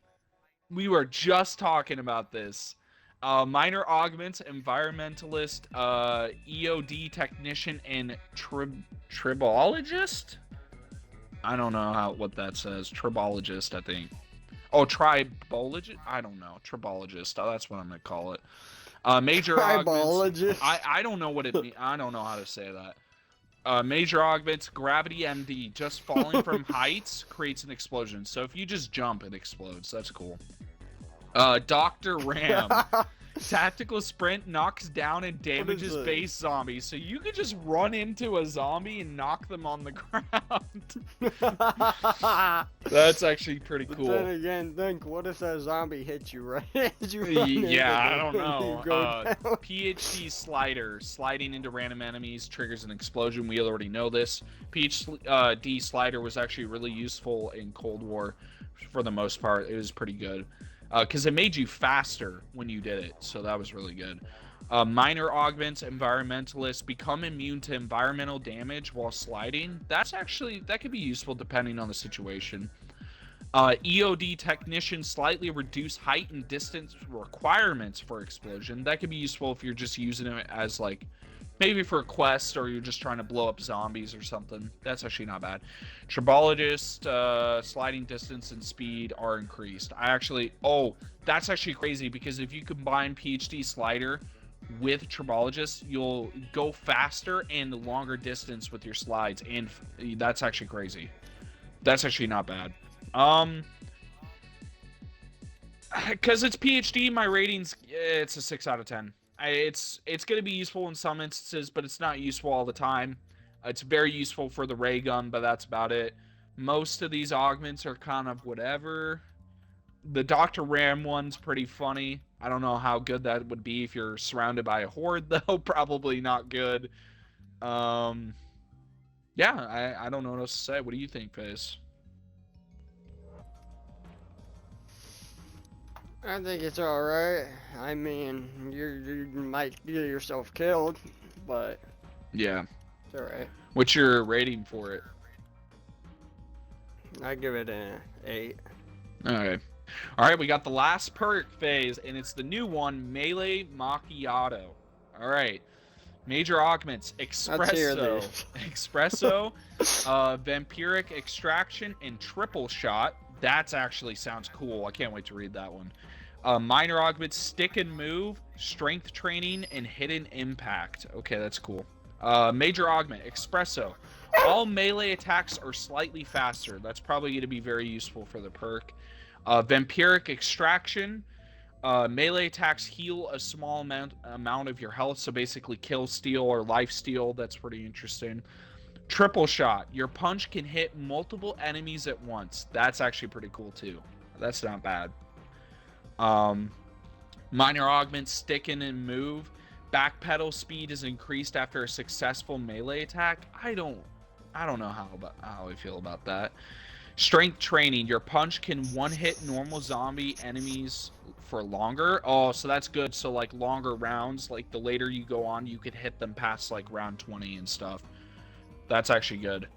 We were just talking about this. Minor Augments, Environmentalist, EOD Technician, and Tribologist? I don't know what that says. Tribologist, I think. Oh, Tribologist? I don't know. Tribologist. Oh, that's what I'm going to call it. Major Augments. I don't know what it means. I don't know how to say that. Major Augments, Gravity MD. Just falling from heights creates an explosion. So if you just jump, it explodes. That's cool. Dr. Ram. Tactical Sprint knocks down and damages base zombies. So you could just run into a zombie and knock them on the ground. That's actually pretty cool. But then again, think, what if that zombie hits you right as you run I don't know. PhD Slider. Sliding into random enemies triggers an explosion. We already know this. PhD Slider was actually really useful in Cold War for the most part. It was pretty good. Because it made you faster when you did it, so that was really good. Minor augments, environmentalists become immune to environmental damage while sliding. That could be useful depending on the situation. EOD technician slightly reduce height and distance requirements for explosion. That could be useful if you're just using it as like maybe for a quest or you're just trying to blow up zombies or something. That's actually not bad. Tribologist, sliding distance and speed are increased. That's actually crazy because if you combine PhD slider with Tribologist, you'll go faster and longer distance with your slides, and that's actually crazy. That's actually not bad. Because it's PhD, my rating's it's a 6 out of 10. It's going to be useful in some instances, but it's not useful all the time. It's very useful for the ray gun, but that's about it. Most of these augments are kind of whatever. The Dr. Ram one's pretty funny. I don't know how good that would be if you're surrounded by a horde, though. Probably not good. Yeah, I don't know what else to say. What do you think, Faze? I think it's alright. I mean, you might get yourself killed, but Yeah. it's alright. What's your rating for it? I give it an 8. Okay. Alright, we got the last perk Phase, and it's the new one, Melee Macchiato. Alright. Major augments, Espresso, Vampiric Extraction, and Triple Shot. That's actually sounds cool. I can't wait to read that one. Minor augments, Stick and Move, Strength Training, and Hidden Impact. Okay, that's cool. Major augment, Espresso. All melee attacks are slightly faster. That's probably going to be very useful for the perk. Vampiric Extraction. Melee attacks heal a small amount of your health, so basically kill steal or life steal. That's pretty interesting. Triple Shot. Your punch can hit multiple enemies at once. That's actually pretty cool too. That's not bad. Minor augments, Sticken and Move. Backpedal speed is increased after a successful melee attack. I don't know how I feel about that. Strength Training. Your punch can one-hit normal zombie enemies for longer. Oh, so that's good. So, like, longer rounds. Like, the later you go on, you could hit them past, like, round 20 and stuff. That's actually good.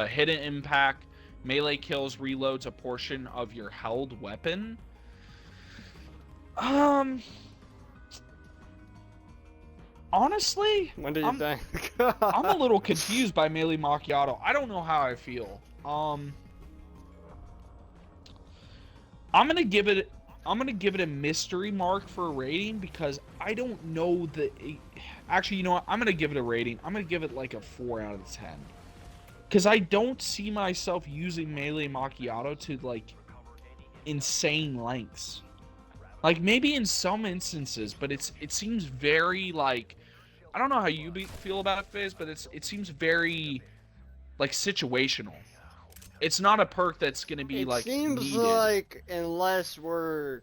Hidden Impact. Melee kills reloads a portion of your held weapon. Honestly, What do you think? I'm a little confused by Melee Macchiato. I don't know how I feel. I'm gonna give it a mystery mark for a rating because I don't know the. Actually, you know what? I'm gonna give it a rating. I'm gonna give it like a 4 out of 10. Because I don't see myself using Melee Macchiato to like insane lengths. Like maybe in some instances, but it seems very like I don't know how you feel about it, Fizz, but it seems very like situational. It's not a perk that's gonna be It like seems needed. like unless we're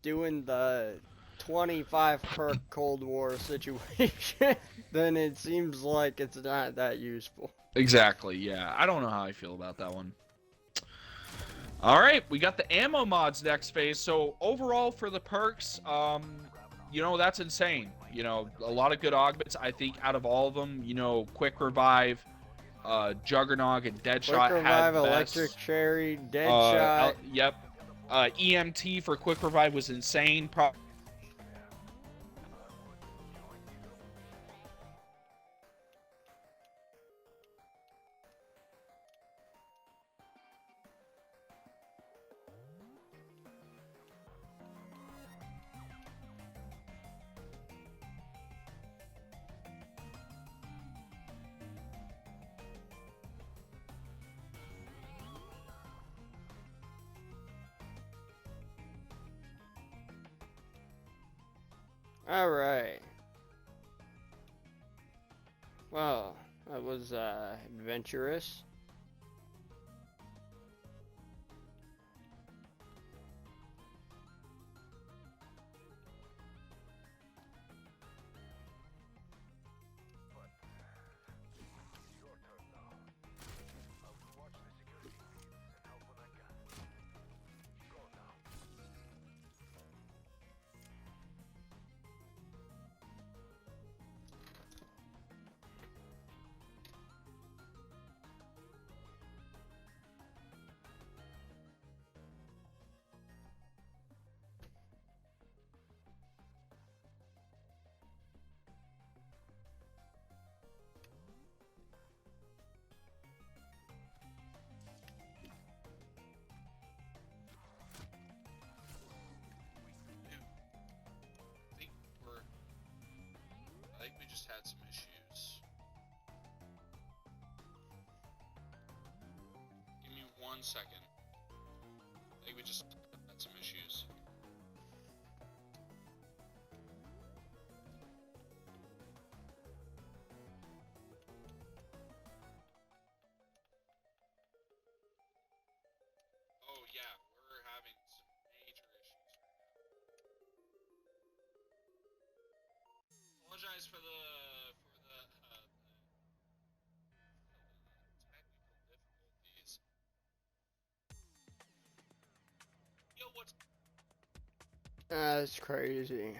doing the 25 perk Cold War situation, then it seems like it's not that useful. Exactly, yeah. I don't know how I feel about that one. All right, we got the ammo mods next phase. So overall for the perks, you know, that's insane. You know, a lot of good augments. I think out of all of them, you know, Quick Revive, Juggernog, and Deadshot Quick had Revive, the Electric best. Cherry, Deadshot. Yep. EMT for Quick Revive was insane. Alright. Well, that was adventurous. 1 second. I think we just had some issues. Oh yeah, we're having some major issues right now. Apologize for the technical difficulties. Yo, what's That's crazy.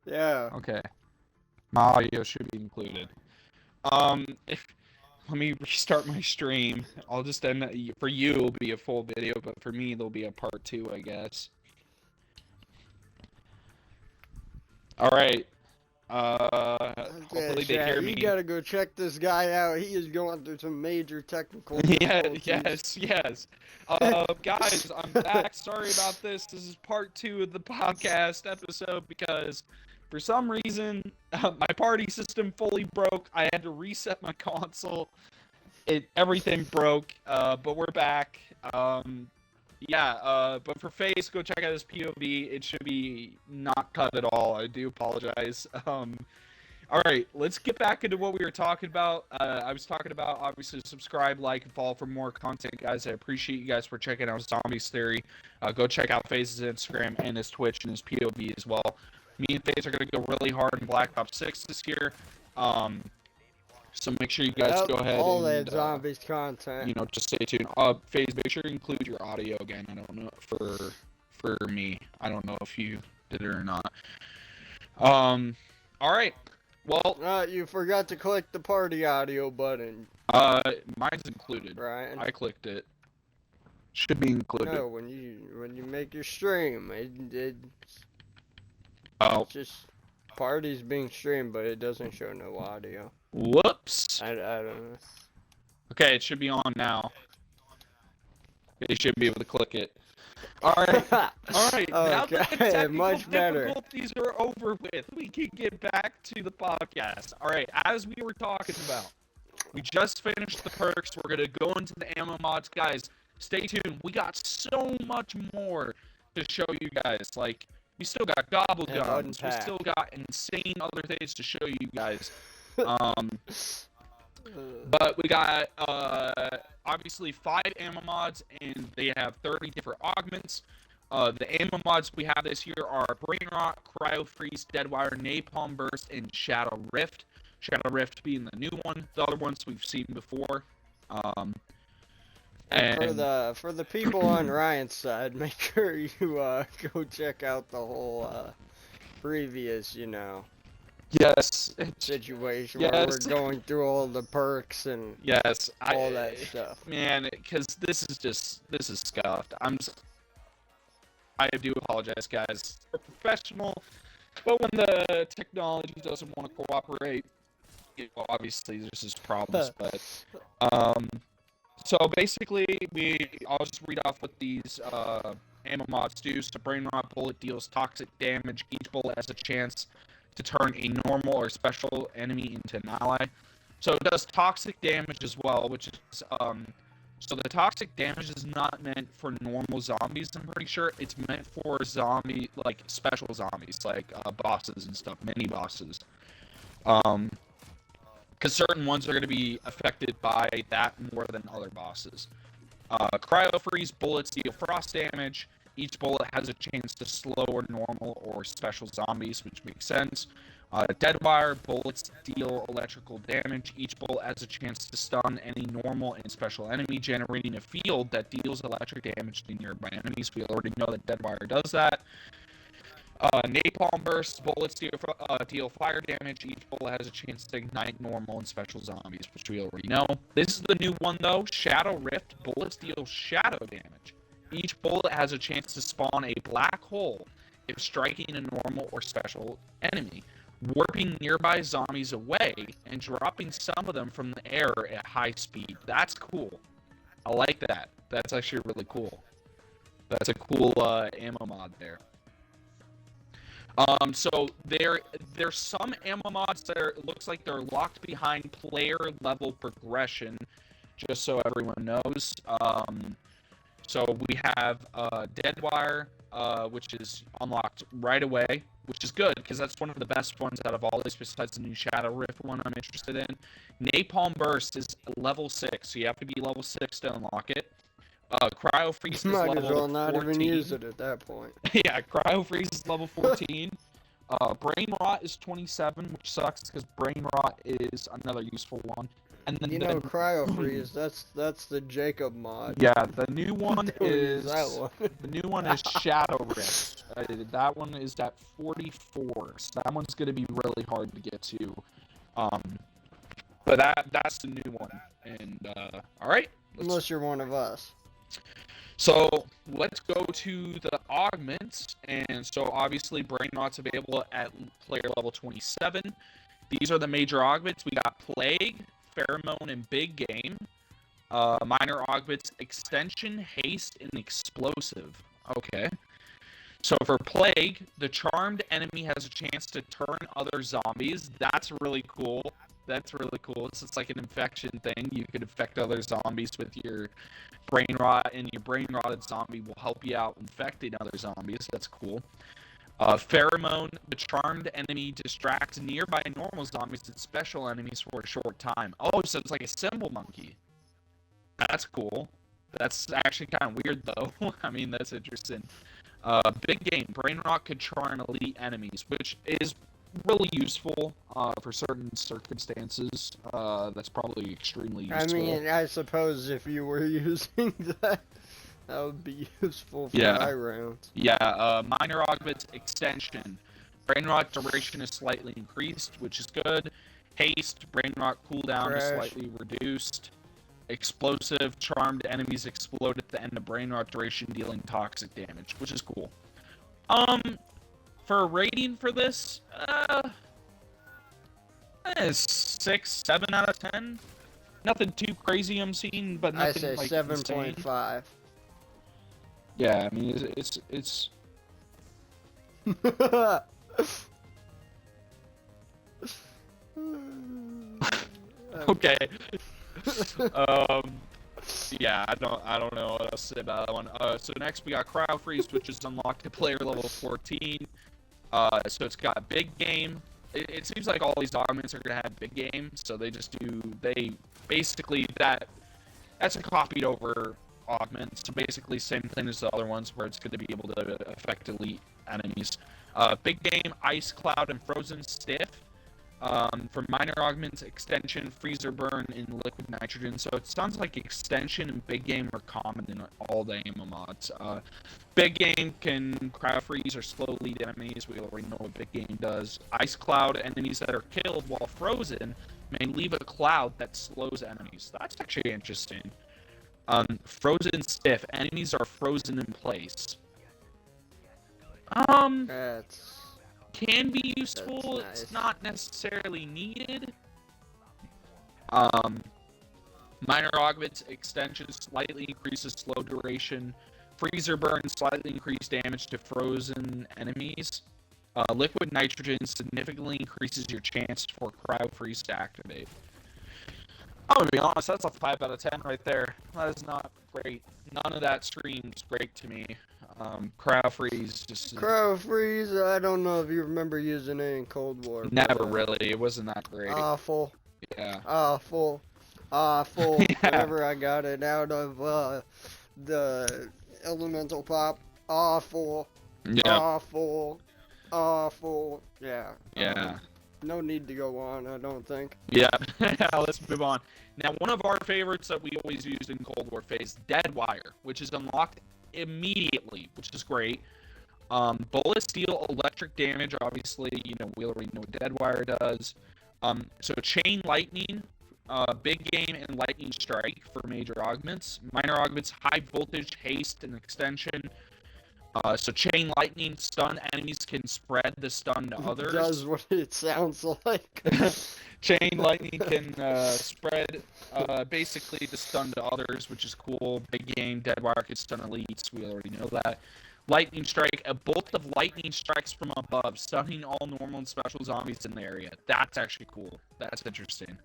Yeah. okay? My audio should be included. If let me restart my stream. I'll just end. For you, it'll be a full video, but for me, there'll be a part 2, I guess. All right. Okay, Hopefully they chat, hear you me. gotta go check this guy out. He is going through some major technical Yeah, difficulties. yes. Guys, I'm back. Sorry about this. This is part 2 of the podcast episode because for some reason my party system fully broke. I had to reset my console. Everything broke, but we're back. But for Face, go check out his POV. It should be not cut at all. I do apologize. All right, let's get back into what we were talking about. I was talking about, obviously, subscribe, like, and follow for more content, guys. I appreciate you guys for checking out Zombies Theory. Go check out Faze's Instagram and his Twitch and his POV as well. Me and Faze are going to go really hard in Black Ops 6 this year. So make sure you guys Yep, go ahead all and, that zombies content. just stay tuned. Faze, make sure you include your audio again. I don't know, for me. I don't know if you did it or not. All right. Well, You forgot to click the party audio button, mine's included. Ryan. I clicked it. Should be included. No, when you make your stream, it's just parties being streamed, but it doesn't show no audio. Whoops. I don't know. Okay, it should be on now. You should be able to click it. Alright. Alright, now that the Okay, technical much better. difficulties are over with, we can get back to the podcast. Alright, as we were talking about, we just finished the perks. We're going to go into the ammo mods. Guys, stay tuned. We got so much more to show you guys. Like, we still got gobble And guns. We unpack. still got insane other things to show you guys. But we got, obviously, 5 ammo mods, and they have 30 different augments. The ammo mods we have this year are Brain Rot, Cryo Freeze, Deadwire, Napalm Burst, and Shadow Rift. Shadow Rift being the new one. The other ones we've seen before. And for the people on Ryan's side, make sure you go check out the whole previous, yes, situation where we're going through all the perks and all that stuff. Man, because this is scuffed. I do apologize, guys. We're professional, but when the technology doesn't want to cooperate, obviously there's just problems. But so basically, I'll just read off what these ammo mods do. So Brain Rot bullet deals toxic damage. Each bullet has a chance to turn a normal or special enemy into an ally. So it does toxic damage as well, which is so the toxic damage is not meant for normal zombies. I'm pretty sure it's meant for special zombies, like bosses and stuff, mini bosses. Because certain ones are going to be affected by that more than other bosses. Cryo Freeze bullets deal frost damage. Each bullet has a chance to slow or normal or special zombies, which makes sense. Deadwire bullets deal electrical damage. Each bullet has a chance to stun any normal and special enemy, generating a field that deals electric damage to nearby enemies. We already know that Deadwire does that. Napalm Burst bullets deal fire damage. Each bullet has a chance to ignite normal and special zombies, which we already know. This is the new one, though. Shadow Rift bullets deal shadow damage. Each bullet has a chance to spawn a black hole if striking a normal or special enemy, warping nearby zombies away and dropping some of them from the air at high speed. That's cool. I like that. That's actually really cool. That's a cool ammo mod there. So there's some ammo mods that looks like they're locked behind player level progression, just so everyone knows. So we have Deadwire, which is unlocked right away, which is good because that's one of the best ones out of all these besides the new Shadow Rift one I'm interested in. Napalm Burst is level 6, so you have to be level 6 to unlock it. Cryo Freeze is level 14. Might as well not even use it at that point. Yeah, Cryo Freeze is level 14. Brain Rot is 27, which sucks because Brain Rot is another useful one. And then Cryo Freeze, that's the Jacob mod. Yeah, the new one is that one. the new one is Shadow Rift. That one is at 44, so that one's gonna be really hard to get to. But that's the new one. And all right, unless you're one of us. So let's go to the augments, and so obviously Brain Rot's available at player level 27. These are the major augments. We got Plague, Pheromone, and Big Game. Minor augments, Extension, Haste, and Explosive. Okay. So for Plague, the charmed enemy has a chance to turn other zombies. That's really cool. That's really cool. So it's like an infection thing. You could infect other zombies with your Brain Rot, and your Brain Rotted zombie will help you out infecting other zombies. That's cool. Pheromone, the charmed enemy distracts nearby normal zombies and special enemies for a short time. Oh, so it's like a symbol monkey. That's cool. That's actually kind of weird, though. I mean, that's interesting. Big Game, Brain Rot could charm elite enemies, which is really useful for certain circumstances. That's probably extremely useful. I mean, I suppose if you were using that, that would be useful for high rounds. Yeah, minor augments, Extension. Brain Rot duration is slightly increased, which is good. Haste, Brain Rot cooldown is slightly reduced. Explosive, charmed enemies explode at the end of Brain Rot duration, dealing toxic damage, which is cool. For a rating for this, 6, 7 out of 10. nothing too crazy I'm seeing, but I nothing say like 7.5. Yeah, I mean it's okay. Um, yeah, I don't know what else to say about that one. So next we got Crowd Freeze, which is unlocked at player level 14. So it's got big game. It seems like all these augments are gonna have big game, so they basically that's a copied over augment. So basically same thing as the other ones, where it's gonna be able to affect elite enemies. Big game, ice cloud, and frozen stiff. For minor augments, extension, freezer burn, and liquid nitrogen. So it sounds like extension and big game are common in all the ammo mods. Big game can crowd freeze or slow lead enemies. We already know what big game does. Ice cloud, enemies that are killed while frozen may leave a cloud that slows enemies. That's actually interesting. Frozen stiff, enemies are frozen in place. That's Can be useful. nice. It's not necessarily needed. Um, Minor augments, extension slightly increases slow duration. Freezer burn slightly increased damage to frozen enemies. Liquid nitrogen significantly increases your chance for crowd freeze to activate. I'm gonna be honest, that's a 5 out of 10 right there. That is not great. None of that screams great to me. Crowd freeze just Crowd freeze. I don't know if you remember using it in Cold War. never really. It wasn't that great. Awful. Yeah. Awful. Yeah. Whenever I got it out of the elemental pop. Awful. Yeah. Awful. Awful. Yeah. Yeah. No need to go on, I don't think. Yeah. Let's move on. Now, one of our favorites that we always used in Cold War phase, Dead Wire, which is unlocked immediately, which is great. Bullets deal electric damage, obviously. You know, we already know what Dead Wire does. So Chain Lightning, Big Game, and Lightning Strike for major augments. Minor augments, High Voltage, Haste, and Extension. So Chain Lightning, stun enemies can spread the stun to others. It does what it sounds like. Chain Lightning can spread basically the stun to others, which is cool. Big Game, Dead Wire can stun elites. We already know that. Lightning Strike, a bolt of lightning strikes from above, stunning all normal and special zombies in the area. That's actually cool. That's interesting.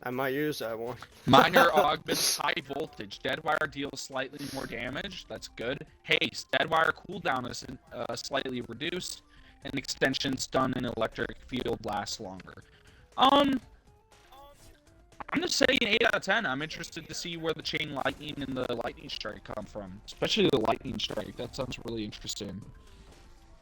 I might use that one. Minor augments, High Voltage. Dead Wire deals slightly more damage. That's good. Haste. Dead Wire cooldown is slightly reduced. And extension, stun, and electric field lasts longer. I'm gonna say an 8 out of 10. I'm interested to see where the Chain Lightning and the Lightning Strike come from. Especially the Lightning Strike. That sounds really interesting.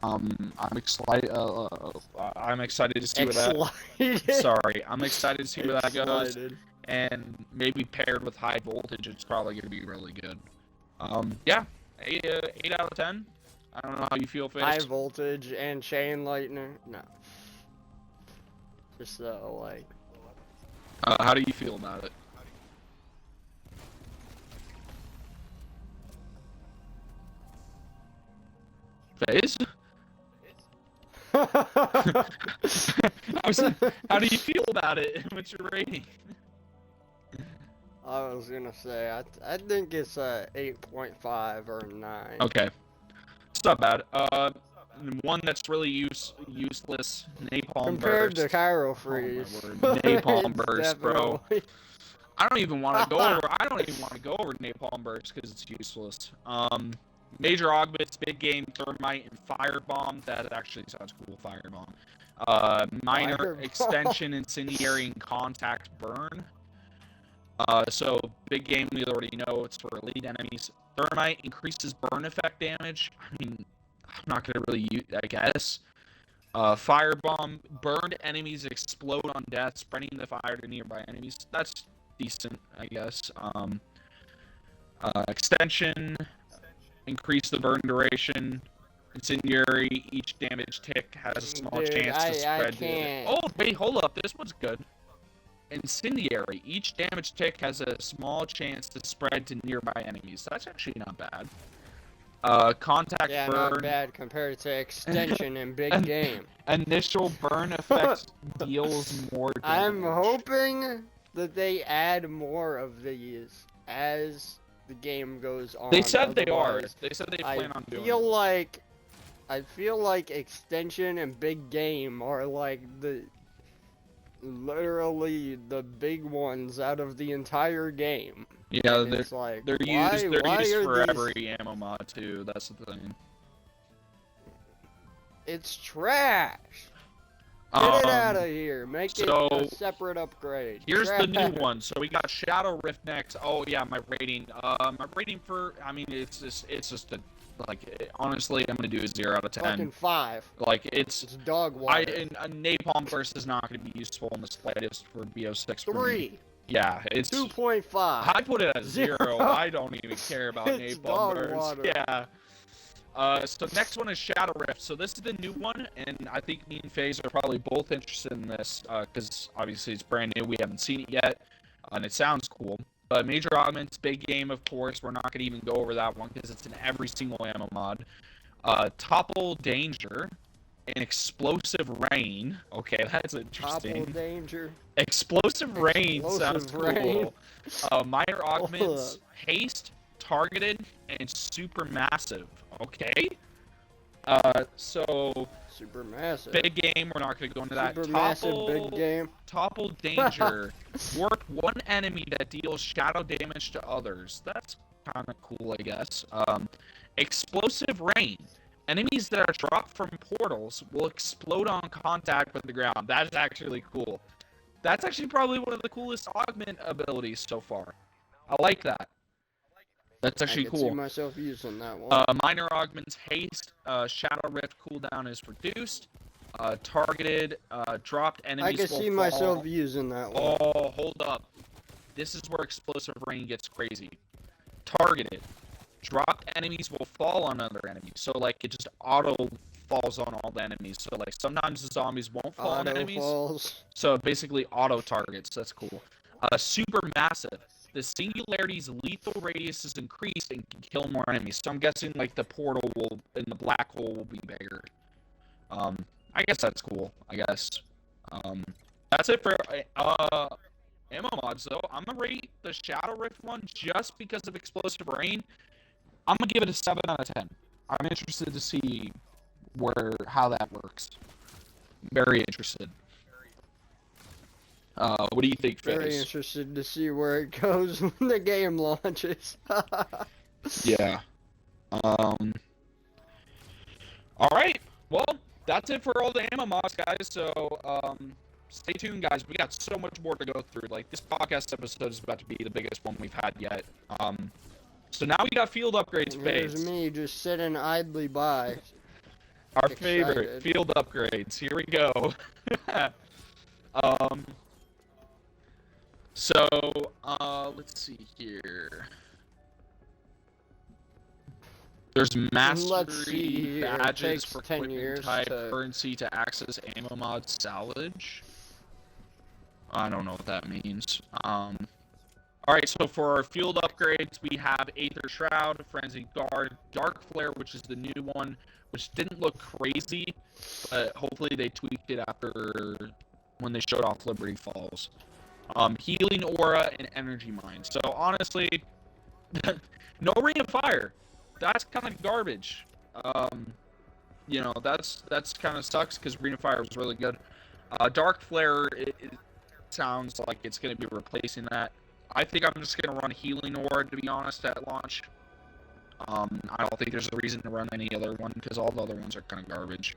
I'm excited. I'm excited to see where that. Sorry, I'm excited to see where that goes. And maybe paired with High Voltage, it's probably gonna be really good. Yeah, 8 out of 10. I don't know how you feel, Face. High Voltage and Chain Lightning. No. Just like. How do you feel about it? Face? How do you feel about it? What's your rating? I was gonna say, I think it's a 8.5 or 9. Okay. It's not bad. One that's really useless, Napalm Compared Burst. to Cairo Freeze. Oh my word. Napalm Burst, bro. Definitely. I don't even want to go over. I don't even want to go over Napalm Burst because it's useless. Major augments, Big Game, Thermite, and Firebomb. That actually sounds cool. Firebomb. Minor Firebomb. Extension, Incendiary, and Contact Burn. So Big Game we already know it's for elite enemies. Thermite increases burn effect damage. I mean, I'm not gonna really use, I guess. Firebomb, burned enemies explode on death, spreading the fire to nearby enemies. That's decent, I guess. Extension, increase the burn duration. Incendiary, each damage tick has a small chance to spread. Oh, wait, hold up. This one's good. Incendiary, each damage tick has a small chance to spread to nearby enemies. That's actually not bad. Contact burn. Not bad compared to Extension and Big Game. Initial burn effect deals more damage. I'm hoping that they add more of these as the game goes on. They said they are. Otherwise, They said they I plan on doing feel it. like I feel like extension and big game are like literally the big ones out of the entire game. Yeah, And it's like, they're why used for are these? every ammo mod too. That's the thing. It's trash. Get it out of here. Make so it a separate upgrade. Here's the new Trash. one. So we got Shadow Rift next. Oh yeah, my rating. My rating for, I mean, it's just a, like, honestly, I'm gonna do a 0 out of 10. Fucking 5. Like It's dog water. a napalm burst is not gonna be useful in the slightest for BO6 for me. 3. Yeah, it's 2.5. I put it at 0. 0. I don't even care about It's napalm dog burst. water. Yeah. So next one is Shadow Rift. So this is the new one, and I think me and FaZe are probably both interested in this, because obviously it's brand new. We haven't seen it yet, and it sounds cool. But major augments, big game, of course. We're not going to even go over that one because it's in every single ammo mod. Topple Danger, and Explosive Rain. Okay, that's interesting. Topple Danger. Explosive Rain sounds Rain. cool. Minor augments, Haste, Targeted, and Supermassive. Okay. So Super massive. big game. We're not going to go into that. Super massive big game. Topple Danger. Warp one enemy that deals shadow damage to others. That's kind of cool, I guess. Explosive Rain. Enemies that are dropped from portals will explode on contact with the ground. That is actually cool. That's actually probably one of the coolest augment abilities so far. I like that. That's actually I can cool. see myself using that one. Minor augments, haste, Shadow Rift cooldown is reduced. Targeted, dropped enemies I can will see fall. myself using that one. Oh, hold up. This is where Explosive Rain gets crazy. Targeted. Dropped enemies will fall on other enemies. So, like, it just auto falls on all the enemies. So, like, sometimes the zombies won't fall on enemies. Falls. So, it basically auto targets. That's cool. Super massive. The singularity's lethal radius is increased and can kill more enemies. So I'm guessing like the portal will and the black hole will be bigger. I guess that's cool. I guess. That's it for ammo mods though. I'm gonna rate the Shadow Rift one just because of Explosive Rain. I'm gonna give it a 7 out of 10. I'm interested to see how that works. Very interested. What do you think, FaZe? Very interested to see where it goes when the game launches. Yeah. All right. Well, that's it for all the ammo mods, guys. So, stay tuned, guys. We got so much more to go through. Like, this podcast episode is about to be the biggest one we've had yet. So now we got field upgrades, There's FaZe. me just sitting idly by. Our excited. favorite field upgrades. Here we go. So, let's see here. There's mastery badges for equipment type currency to access ammo mod salvage. I don't know what that means. Alright, so for our field upgrades, we have Aether Shroud, Frenzied Guard, Dark Flare, which is the new one, which didn't look crazy, but hopefully they tweaked it after when they showed off Liberty Falls. Healing Aura, and Energy Mine. So honestly, no Ring of Fire. That's kind of garbage. You know, that's kind of sucks because Ring of Fire was really good. Dark Flare, it sounds like it's going to be replacing that. I think I'm just going to run Healing Aura, to be honest, at launch. I don't think there's a reason to run any other one because all the other ones are kind of garbage.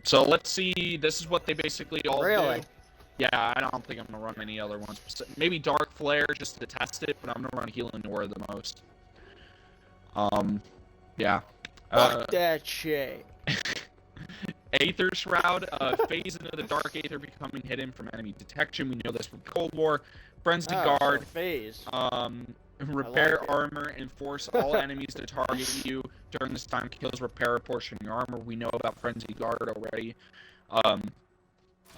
So let's see. This is what they basically all do. Yeah, I don't think I'm going to run any other ones. Maybe Dark Flare just to test it, but I'm going to run Healing Aura the most. Yeah. Fuck that shit. Aether Shroud, phase into the Dark Aether becoming hidden from enemy detection. We know this from Cold War. Frenzied Guard. So phase. Repair armor and force all enemies to target you during this time. Kills repair a portion of your armor. We know about Frenzied Guard already.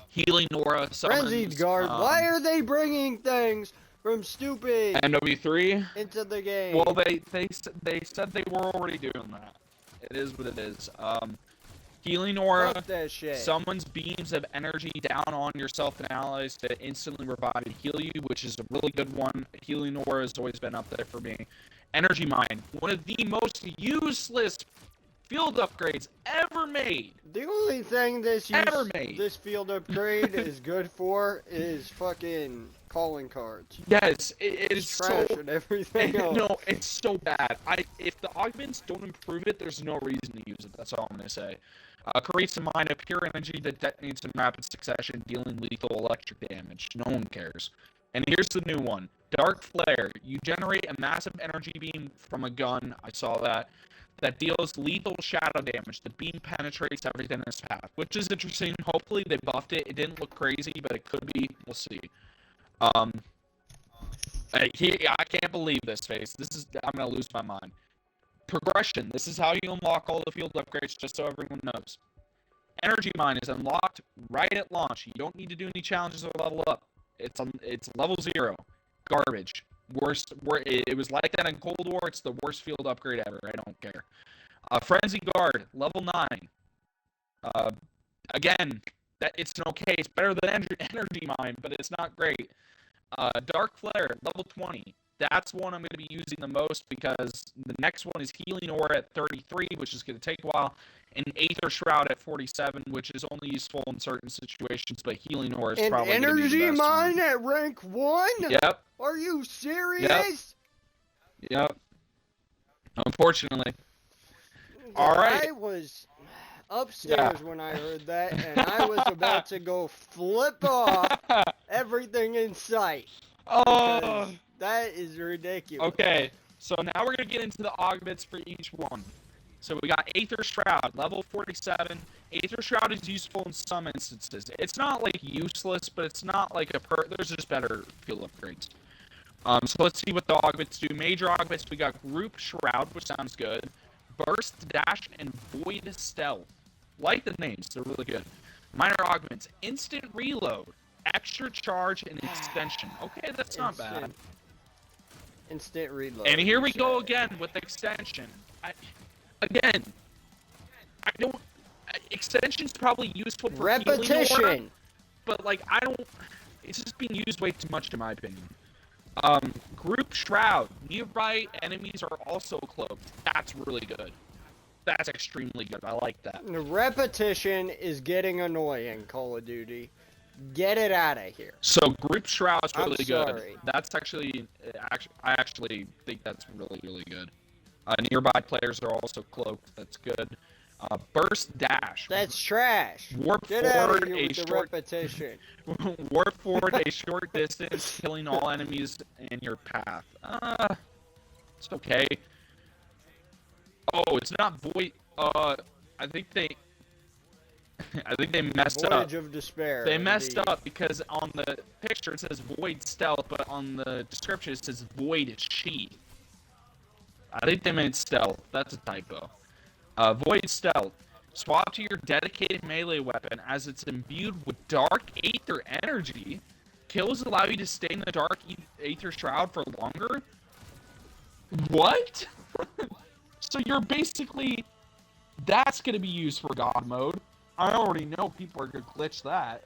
Healing Aura summons, Frenzied Guard. Why are they bringing things from stupid MW3 into the game? Well, they said they were already doing that. It is what it is. Healing Aura. Fuck that shit. Someone's beams of energy down on yourself and allies to instantly revive and heal you, which is a really good one. Healing Aura has always been up there for me. Energy Mine, one of the most useless field upgrades ever made. The only thing this field upgrade is good for is fucking calling cards. Yes, it is trash so, and everything else. No, it's so bad. If the augments don't improve it, there's no reason to use it. That's all I'm gonna say. Creates a mine of pure energy that detonates in rapid succession, dealing lethal electric damage. No one cares. And here's the new one. Dark Flare. You generate a massive energy beam from a gun. I saw that. That deals lethal shadow damage. The beam penetrates everything in its path, which is interesting. Hopefully they buffed it. It didn't look crazy, but it could be. We'll see. I can't believe this face. I'm gonna lose my mind. Progression. This is how you unlock all the field upgrades, just so everyone knows. Energy Mine is unlocked right at launch. You don't need to do any challenges or level up. It's level 0. Garbage. It was like that in Cold War. It's the worst field upgrade ever. I don't care. Frenzy Guard, level 9. Again, it's okay. It's better than Energy Mine, but it's not great. Dark Flare, level 20. That's one I'm going to be using the most because the next one is Healing Aura at 33, which is going to take a while, and Aether Shroud at 47, which is only useful in certain situations, but Healing Aura is probably going to be the best Energy Mine one. at rank 1? Yep. Are you serious? Yep. Unfortunately. All right. I was upstairs when I heard that, and I was about to go flip off everything in sight. Oh. That is ridiculous. Okay, so now we're going to get into the augments for each one. So we got Aether Shroud, level 47. Aether Shroud is useful in some instances. It's not, like, useless, but it's not, like, there's just better field upgrades. So let's see what the augments do. Major augments, we got Group Shroud, which sounds good. Burst, Dash, and Void Stealth. Like the names, they're really good. Minor augments, Instant Reload, Extra Charge, and Extension. Okay, that's not bad. Instant reload. And here we go again with extension. Extension's probably useful for repetition, Aura, but like it's just being used way too much in my opinion. Group Shroud. Nearby enemies are also cloaked. That's really good. That's extremely good. I like that. The repetition is getting annoying, Call of Duty. Get it out of here. So Group Shroud is really good. Sorry. That's actually, I actually think that's really, really good. Nearby players are also cloaked. That's good. Burst Dash. That's trash. Warp Get forward out of here with a the short repetition. warp forward a short distance, killing all enemies in your path. It's okay. Oh, it's not void. I think they messed up. Voyage of Despair. They messed up because on the picture it says Void Stealth, but on the description it says Void Sheath. I think they meant Stealth. That's a typo. Void Stealth. Swap to your dedicated melee weapon as it's imbued with Dark Aether energy. Kills allow you to stay in the Dark Aether Shroud for longer? What? So you're basically... That's going to be used for God mode. I already know people are going to glitch that.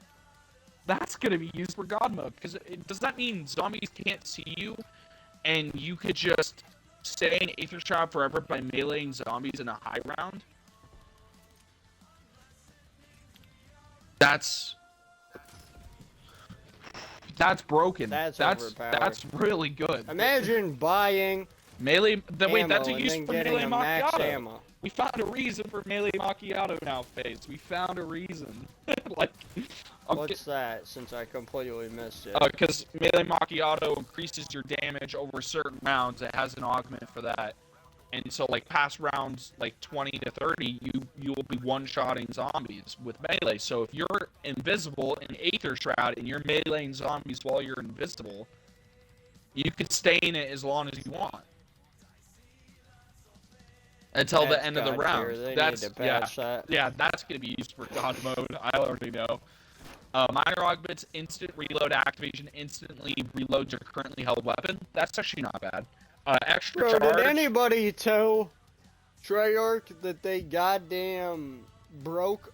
That's going to be used for God mode. Because does that mean zombies can't see you? And you could just stay in Aether Shroud forever by meleeing zombies in a high round? That's broken. That's really good. Imagine buying melee. Wait, that's a use for melee macchiato. We found a reason for melee macchiato now, FaZe. We found a reason. Like, what's that? Since I completely missed it. Because melee macchiato increases your damage over certain rounds. It has an augment for that. And so, like, past rounds, like 20 to 30, you'll be one-shotting zombies with melee. So if you're invisible in Aether Shroud and you're meleeing zombies while you're invisible, you could stay in it as long as you want. Until the end of the round. That's gonna be used for God mode. I already know. Minor augments, instant reload activation, instantly reloads your currently held weapon. That's actually not bad. Extra charge. Did anybody tell Treyarch that they goddamn broke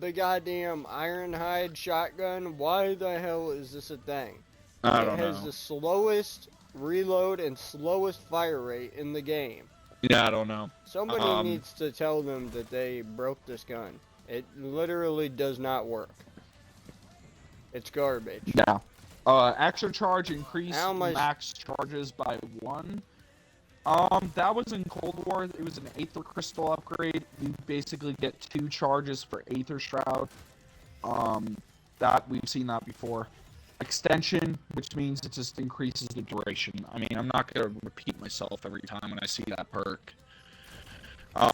the goddamn Ironhide shotgun. Why the hell is this a thing? I It don't has know. the slowest reload and slowest fire rate in the game. Yeah, I don't know. Somebody needs to tell them that they broke this gun. It literally does not work. It's garbage. Yeah. Extra charge increased How much? max charges by 1. That was in Cold War. It was an Aether Crystal upgrade. You basically get 2 charges for Aether Shroud. That we've seen that before. Extension, which means it just increases the duration. I mean, I'm not gonna repeat myself every time when I see that perk.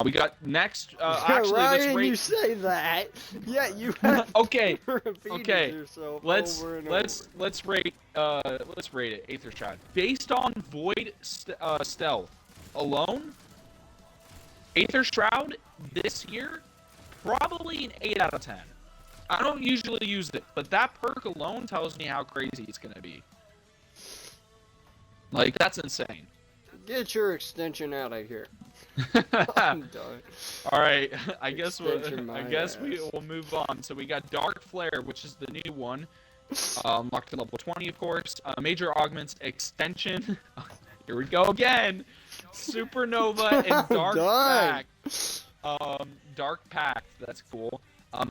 We got next. Actually, let's Ryan, rate. you say that. Yeah, you have Okay. repeated Okay. yourself Let's over and let's rate it. Aether Shroud based on Void stealth alone. Aether Shroud this year probably an 8 out of 10. I don't usually use it, but that perk alone tells me how crazy it's gonna be. Like, that's insane. Get your extension out of here. I'm done. All right, I guess we will move on. So we got Dark Flare, which is the new one, locked to level 20, of course. Major Augments extension. Here we go again. Supernova and Dark Pact. Dark Pact. That's cool.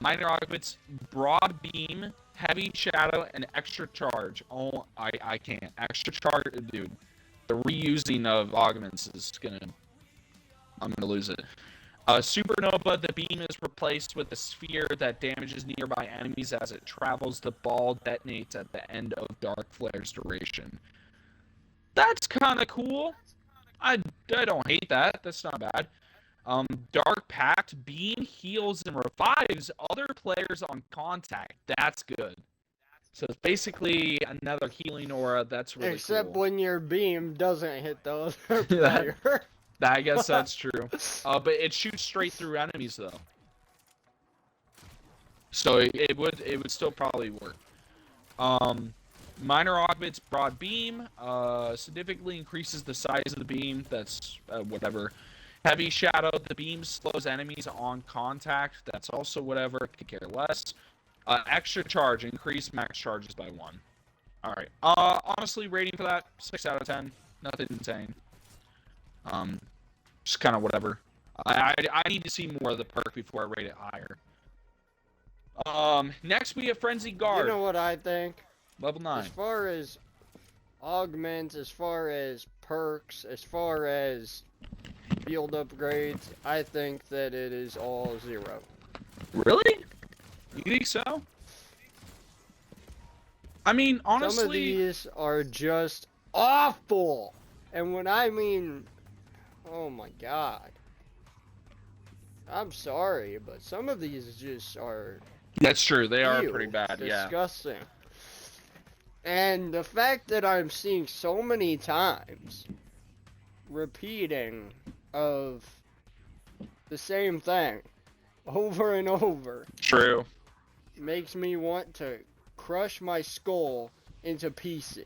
Minor Augments, Broad Beam, Heavy Shadow, and Extra Charge. Oh, I can't. Extra Charge, dude. The reusing of Augments is I'm gonna lose it. Supernova, the beam is replaced with a sphere that damages nearby enemies as it travels. The ball detonates at the end of Dark Flare's duration. That's kind of cool. I don't hate that. That's not bad. Dark Pact, beam heals and revives other players on contact. That's good. So it's basically another healing aura. That's really Except cool. when your beam doesn't hit the other player. I guess that's true. But it shoots straight through enemies though. So it would still probably work. Minor Augments, Broad Beam, significantly increases the size of the beam. That's whatever. Heavy Shadow, the beam slows enemies on contact. That's also whatever. Could care less. Extra Charge, increase max charges by 1. All right. Honestly, rating for that 6 out of 10. Nothing insane. Just kind of whatever. I need to see more of the perk before I rate it higher. Next we have Frenzy Guard. You know what I think? Level 9. As far as augments, as far as perks, as far as field upgrades, I think that it is all 0. Really? You think so? I mean, honestly... Some of these are just awful! And when I mean... Oh my god. I'm sorry, but some of these just are... That's true, they are pretty bad, disgusting. And the fact that I'm seeing so many times repeating of the same thing over and over. True. Makes me want to crush my skull into pieces.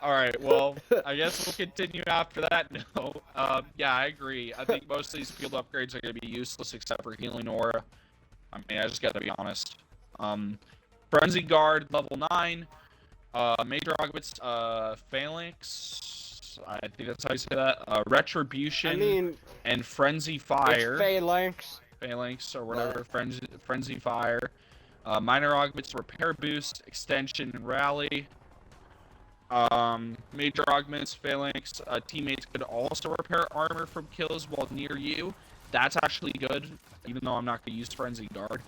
Alright, well, I guess we'll continue after that note. Yeah, I agree. I think most of these field upgrades are going to be useless except for Healing Aura. I mean, I just got to be honest. Frenzy Guard, level 9. Major Augments, Phalanx. I think that's how you say that. Retribution, and Frenzy Fire. It's Phalanx. Phalanx, or whatever. Frenzy Fire. Minor Augments, Repair Boost, Extension, and Rally. Major Augments, Phalanx. Teammates could also repair armor from kills while near you. That's actually good, even though I'm not going to use Frenzy Guard.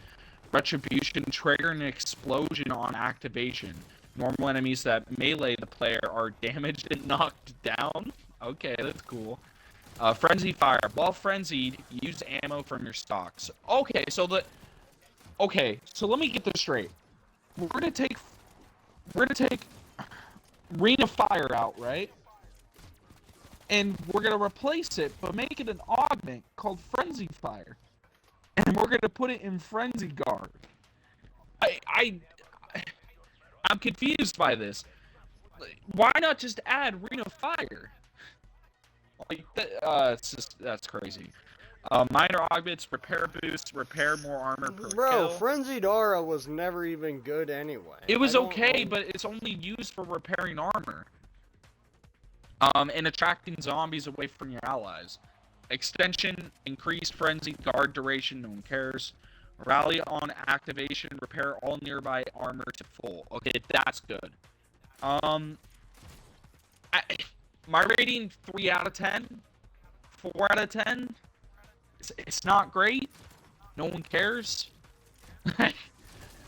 Retribution, trigger an explosion on activation. Normal enemies that melee the player are damaged and knocked down. Okay, that's cool. Frenzy Fire. While frenzied, use ammo from your stocks. Okay, so let me get this straight. We're gonna take Ring of Fire out, right? And we're gonna replace it, but make it an augment called Frenzy Fire. And we're gonna put it in Frenzy Guard. I'm confused by this. Why not just add Ring of Fire? Like that's crazy. Minor augments, repair boost, repair more armor per Bro, kill. Frenzied Aura was never even good anyway. It was okay, but it's only used for repairing armor. And attracting zombies away from your allies. Extension, increased frenzied guard duration, no one cares. Rally on activation, repair all nearby armor to full. Okay, that's good. My rating 3 out of 10, 4 out of 10. It's not great. No one cares.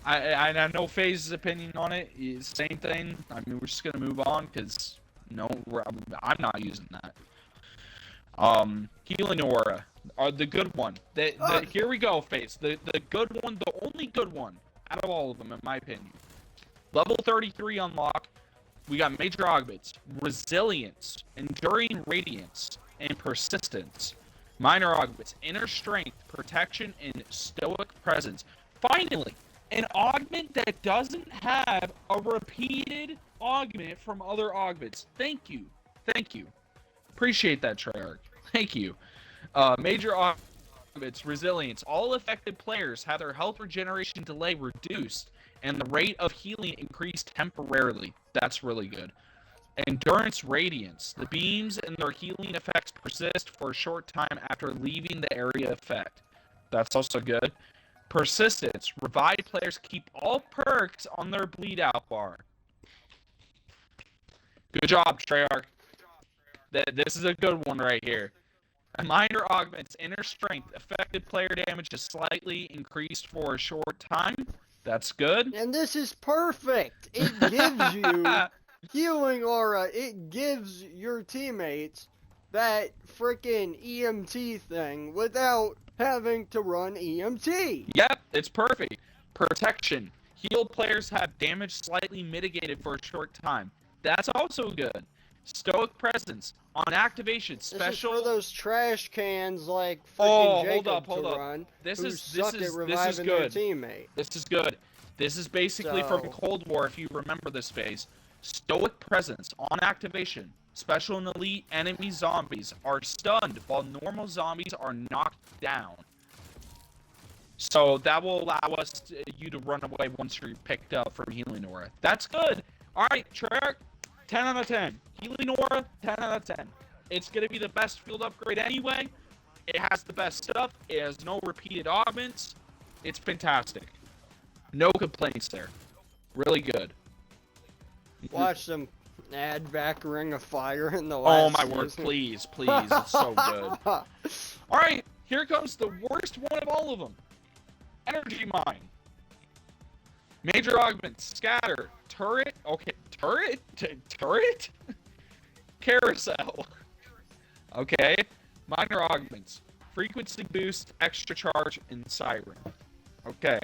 I know FaZe's opinion on it is same thing. I mean, we're just gonna move on because I'm not using that. Healing Aura, the good one. Here we go, FaZe. The good one, the only good one out of all of them, in my opinion. Level 33 unlock. We got Major Augments, Resilience, Enduring Radiance, and Persistence. Minor Augments, Inner Strength, Protection, and Stoic Presence. Finally, an augment that doesn't have a repeated augment from other augments. Thank you. Thank you. Appreciate that, Treyarch. Thank you. Major augments, Resilience. All affected players have their health regeneration delay reduced and the rate of healing increased temporarily. That's really good. Endurance Radiance. The beams and their healing effects persist for a short time after leaving the area effect. That's also good. Persistence. Revived players keep all perks on their bleed out bar. Good job, Treyarch. This is a good one right here. A minor augments inner strength. Affected player damage is slightly increased for a short time. That's good. And this is perfect. It gives you healing aura. It gives your teammates that freaking EMT thing without having to run EMT. Yep, it's perfect. Protection. Healed players have damage slightly mitigated for a short time. That's also good. Stoic Presence. On activation, special... This is for those trash cans like freaking Jacob hold up. run. This is good. Their teammate. This is good. This is basically from Cold War, if you remember this phase. Stoic Presence. On activation, special and elite enemy zombies are stunned while normal zombies are knocked down. So that will allow you to run away once you're picked up from Healing Aura. That's good. Alright, Treyarch, 10 out of 10. Healing Aura, 10 out of 10. It's going to be the best field upgrade anyway. It has the best stuff. It has no repeated augments. It's fantastic. No complaints there. Really good. Watch them add back Ring of Fire in the last Oh my word, please. It's so good. Alright, here comes the worst one of all of them. Energy Mine. Major augments, scatter, turret, okay, turret? Carousel. Okay, minor augments, frequency boost, extra charge, and siren. Okay,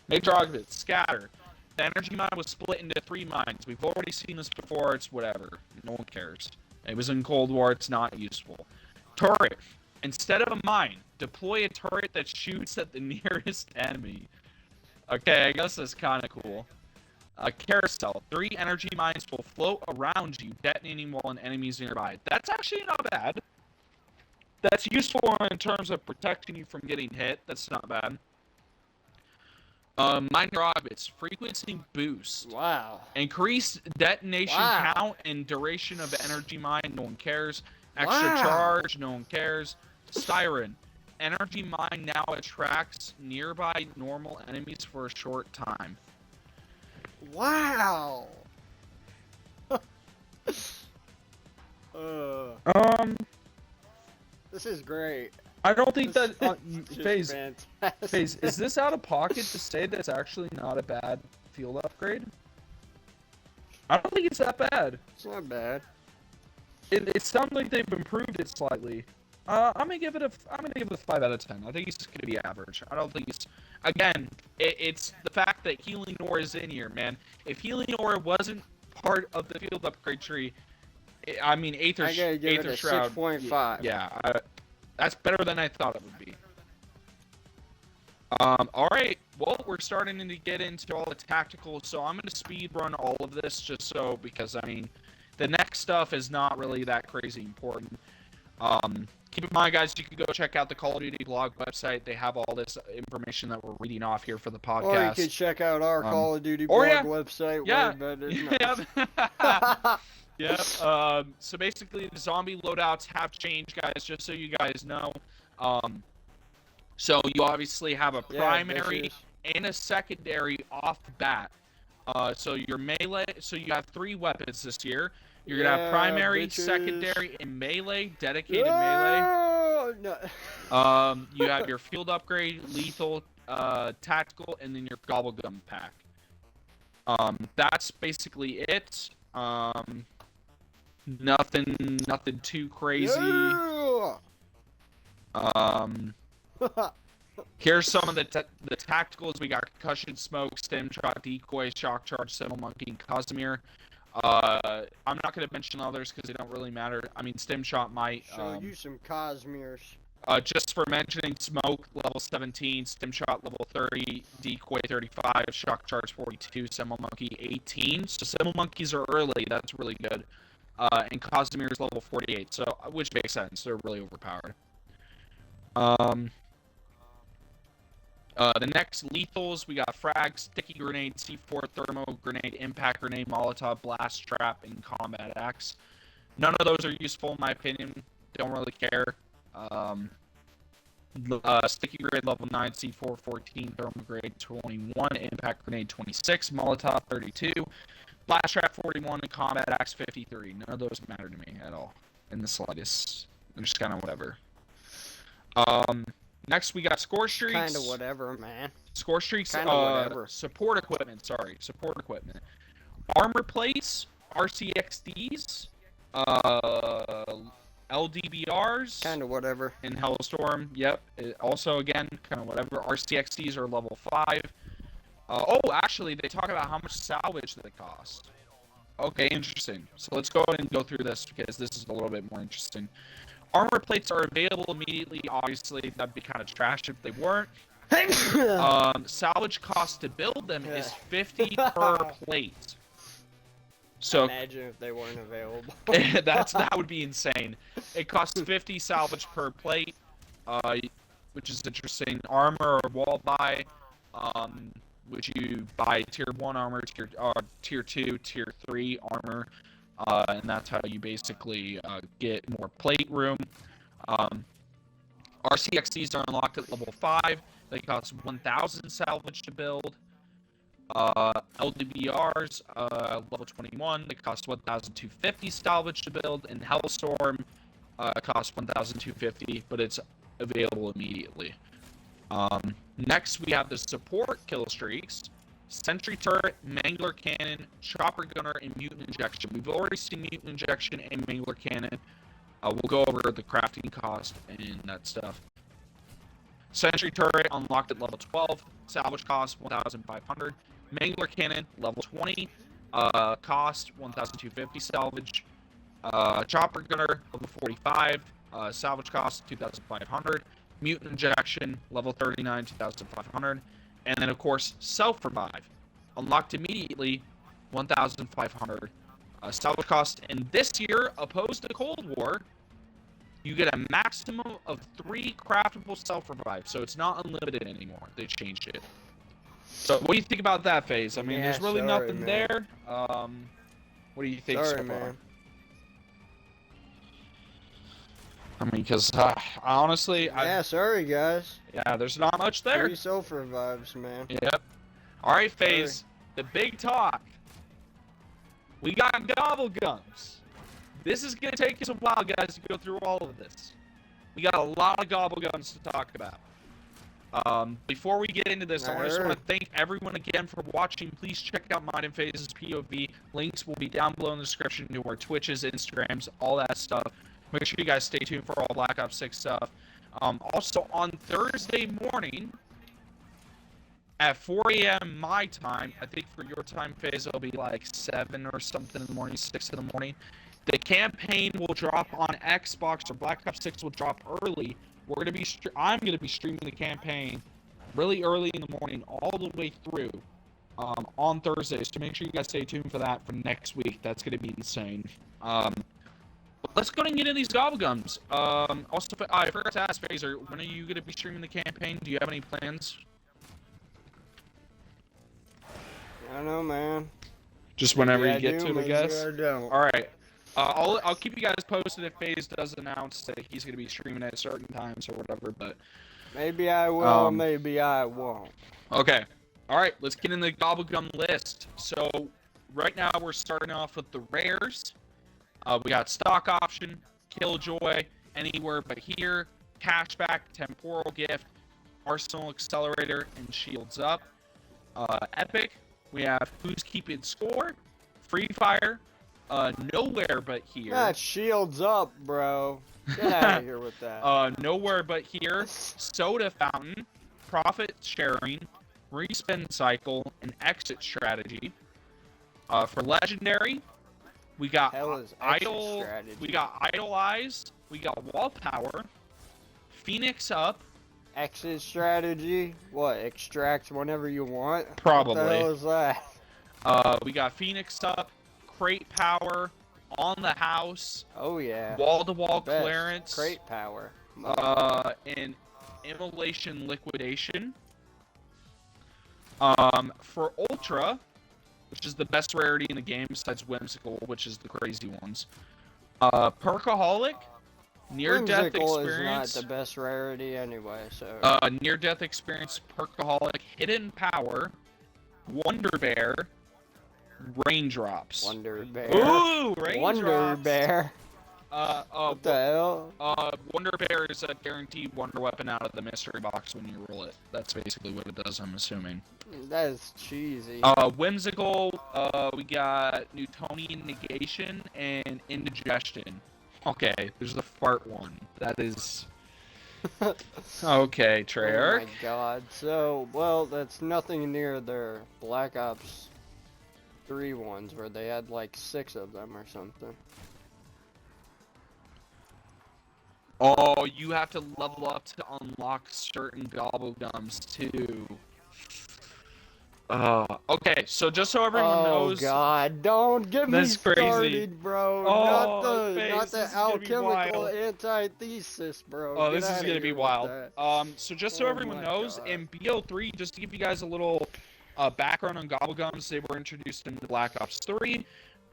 major augments, scatter. The energy mine was split into 3 mines. We've already seen this before, it's whatever. No one cares. It was in Cold War, it's not useful. Turret. Instead of a mine, deploy a turret that shoots at the nearest enemy. Okay, I guess that's kind of cool. Carousel. 3 energy mines will float around you, detonating while an enemy's nearby. That's actually not bad. That's useful in terms of protecting you from getting hit. That's not bad. Minor augments. Frequency boost. Wow. Increase detonation count and duration of energy mine. No one cares. Extra charge. No one cares. Siren. Energy mine now attracts nearby normal enemies for a short time. Wow. This is great. I don't think that FaZe, FaZe, is this out of pocket to say that's actually not a bad field upgrade? I don't think it's that bad. It's not bad. It sounds like they've improved it slightly. I'm gonna give it a 5 out of 10. I think it's just gonna be average. I don't think it's, again, it's the fact that Healing Aura is in here, man. If Healing Aura wasn't part of the field upgrade tree, I mean, Aether Shroud. 6.5. Yeah, that's better than I thought it would be. All right. Well, we're starting to get into all the tactical, so I'm gonna speed run all of this because I mean, the next stuff is not really that crazy important. Keep in mind, guys, you can go check out the Call of Duty blog website. They have all this information that we're reading off here for the podcast. Or you could check out our Call of Duty or blog yeah, website. yeah, Way better. yeah. Yep. So basically, the zombie loadouts have changed, guys. Just so you guys know. So you obviously have a primary and a secondary off the bat. So your melee. So you have 3 weapons this year. You're gonna have primary, secondary, and melee. Dedicated melee. No. You have your field upgrade, lethal, tactical, and then your gobblegum pack. That's basically it. Nothing too crazy. Here's some of the tacticals. We got concussion, smoke, stem shot, decoy, shock charge, Sentinel Monkey, and Casimir. I'm not going to mention others because they don't really matter. I mean, stem shot might show you some Casimirs. Just for mentioning, smoke level 17, stem shot level 30, decoy 35, shock charge 42, Sentinel Monkey 18. So Sentinel Monkeys are early. That's really good. And Casimir's level 48. So which makes sense. They're really overpowered. The next lethals, we got frag, sticky grenade, C4, thermo grenade, impact grenade, Molotov, blast trap, and combat axe. None of those are useful in my opinion. Don't really care. Sticky grenade level 9, C4 14, thermo grenade 21, impact grenade 26, Molotov 32, blast trap 41, and combat axe 53. None of those matter to me at all in the slightest. They're just kind of whatever. Next, we got score streaks. Kind of whatever, man. Score streaks. Whatever. Support equipment. Sorry, support equipment. Armor plates, RCXDs, LDBRs. Kind of whatever. In Hellstorm. Yep. Also, again, kind of whatever. RCXDs are level 5. Oh, actually, they talk about how much salvage they cost. Okay, interesting. So let's go ahead and go through this because this is a little bit more interesting. Armor plates are available immediately. Obviously, that'd be kind of trash if they weren't. Salvage cost to build them is 50 per plate. So imagine if they weren't available. that would be insane. It costs 50 salvage per plate, which is interesting. Armor or wall buy, which you buy tier 1 armor, tier 2, tier 3 armor. And that's how you basically get more plate room. RCXDs are unlocked at level 5. They cost 1,000 salvage to build. LDBRs, level 21, they cost 1,250 salvage to build. And Hellstorm costs 1,250, but it's available immediately. Next, we have the support kill streaks. Sentry turret, Mangler cannon, chopper gunner, and mutant injection. We've already seen mutant injection and Mangler cannon. We'll go over the crafting cost and that stuff. Sentry turret unlocked at level 12. Salvage cost 1,500. Mangler cannon level 20. Cost 1,250 salvage. Chopper gunner level 45. Salvage cost 2,500. Mutant injection level 39, 2,500. And then, of course, self-revive. Unlocked immediately, 1,500. Salvage cost. And this year, opposed to Cold War, you get a maximum of 3 craftable self-revive. So it's not unlimited anymore. They changed it. So what do you think about that, FaZe? I mean, there's really nothing there. What do you think so far? Man. I mean, because honestly, sorry guys. Yeah, there's not much there. 3 self-revives, man. Yep. All right, FaZe. The big talk. We got gobble gums. This is gonna take us a while, guys, to go through all of this. We got a lot of gobble gums to talk about. Before we get into this, I just want to thank everyone again for watching. Please check out mine and FaZe's POV. Links will be down below in the description to our Twitches, Instagrams, all that stuff. Make sure you guys stay tuned for all Black Ops 6 stuff. Also, on Thursday morning at 4 a.m. my time, I think for your time, FaZe, it'll be like 7 or something in the morning, 6 in the morning. The campaign will drop on Xbox, or Black Ops 6 will drop early. We're gonna be I'm gonna be streaming the campaign really early in the morning, all the way through on Thursday. So make sure you guys stay tuned for that for next week. That's gonna be insane. let's go and get into these gobblegums. Also, I forgot to ask Phaser, when are you going to be streaming the campaign? Do you have any plans? I don't know, man. Just whenever Maybe you get do, to it, I maybe guess. I don't. All right. I'll keep you guys posted if FaZe does announce that he's going to be streaming at certain times or whatever. But Maybe I will, maybe I won't. okay. All right. Let's get in the gobblegum list. So right now we're starting off with the rares. We got stock option, killjoy, anywhere but here, cashback, temporal gift, arsenal accelerator, and shields up. Epic, we have who's keeping score, free fire, nowhere but here. That shields up, bro. Get out of here with that. Nowhere but here, soda fountain, profit sharing, respin cycle, and exit strategy. For legendary, we got idle. We got idolize. We got wall power. Phoenix up. Exit strategy? What? Extract whenever you want? Probably. What the hell is that? We got Phoenix up. Crate power. On the house. Oh yeah. Wall to wall clearance. Crate power. And immolation liquidation. For ultra, which is the best rarity in the game besides whimsical, which is the crazy ones. Perkaholic, near-death experience. Is not the best rarity anyway, so. Near-death experience, Perkaholic, hidden power, Wonder Bear, raindrops. Wonder Bear. Ooh, raindrops. Wonder Bear. What the hell? Wonder Bear is a guaranteed wonder weapon out of the mystery box when you roll it. That's basically what it does, I'm assuming. That is cheesy. Whimsical, we got Newtonian negation and indigestion. Okay, there's the fart one. That is... Okay, Treyarch. Oh my god. So, well, that's nothing near their Black Ops 3 ones where they had like 6 of them or something. Oh, you have to level up to unlock certain gobblegums too. Okay, so just so everyone knows. Oh god, don't get me started, bro. Oh, not the alchemical antithesis, bro. Oh, this is gonna be wild. So just so everyone knows, God. in BO3, just to give you guys a little background on gobblegums, they were introduced in Black Ops 3.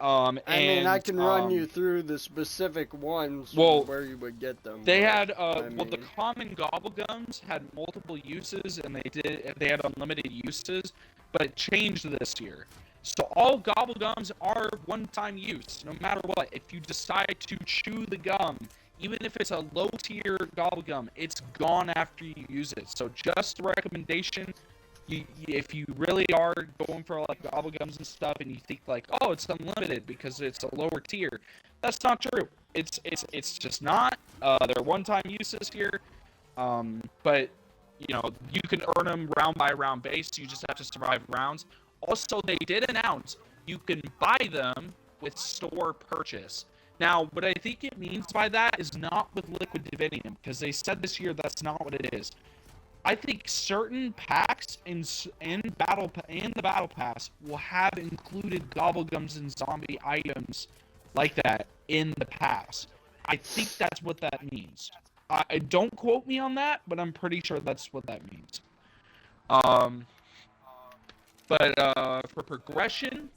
I mean, I can run you through the specific ones where you would get them. They had, well, the common gobblegums had multiple uses, and they had unlimited uses, but it changed this year. So all gobblegums are one-time use, no matter what. If you decide to chew the gum, even if it's a low-tier gobblegum, it's gone after you use it. So just a recommendation. If you really are going for like gobblegums and stuff, and you think like, oh, it's unlimited because it's a lower tier, that's not true. It's just not. They're one-time uses here, but you know you can earn them round by round base. You just have to survive rounds. Also, they did announce you can buy them with store purchase. Now, what I think it means by that is not with Liquid Divinium, because they said this year that's not what it is. I think certain packs in the battle pass will have included gobblegums and zombie items like that in the pass. I think that's what that means. Don't quote me on that, but I'm pretty sure that's what that means. For progression,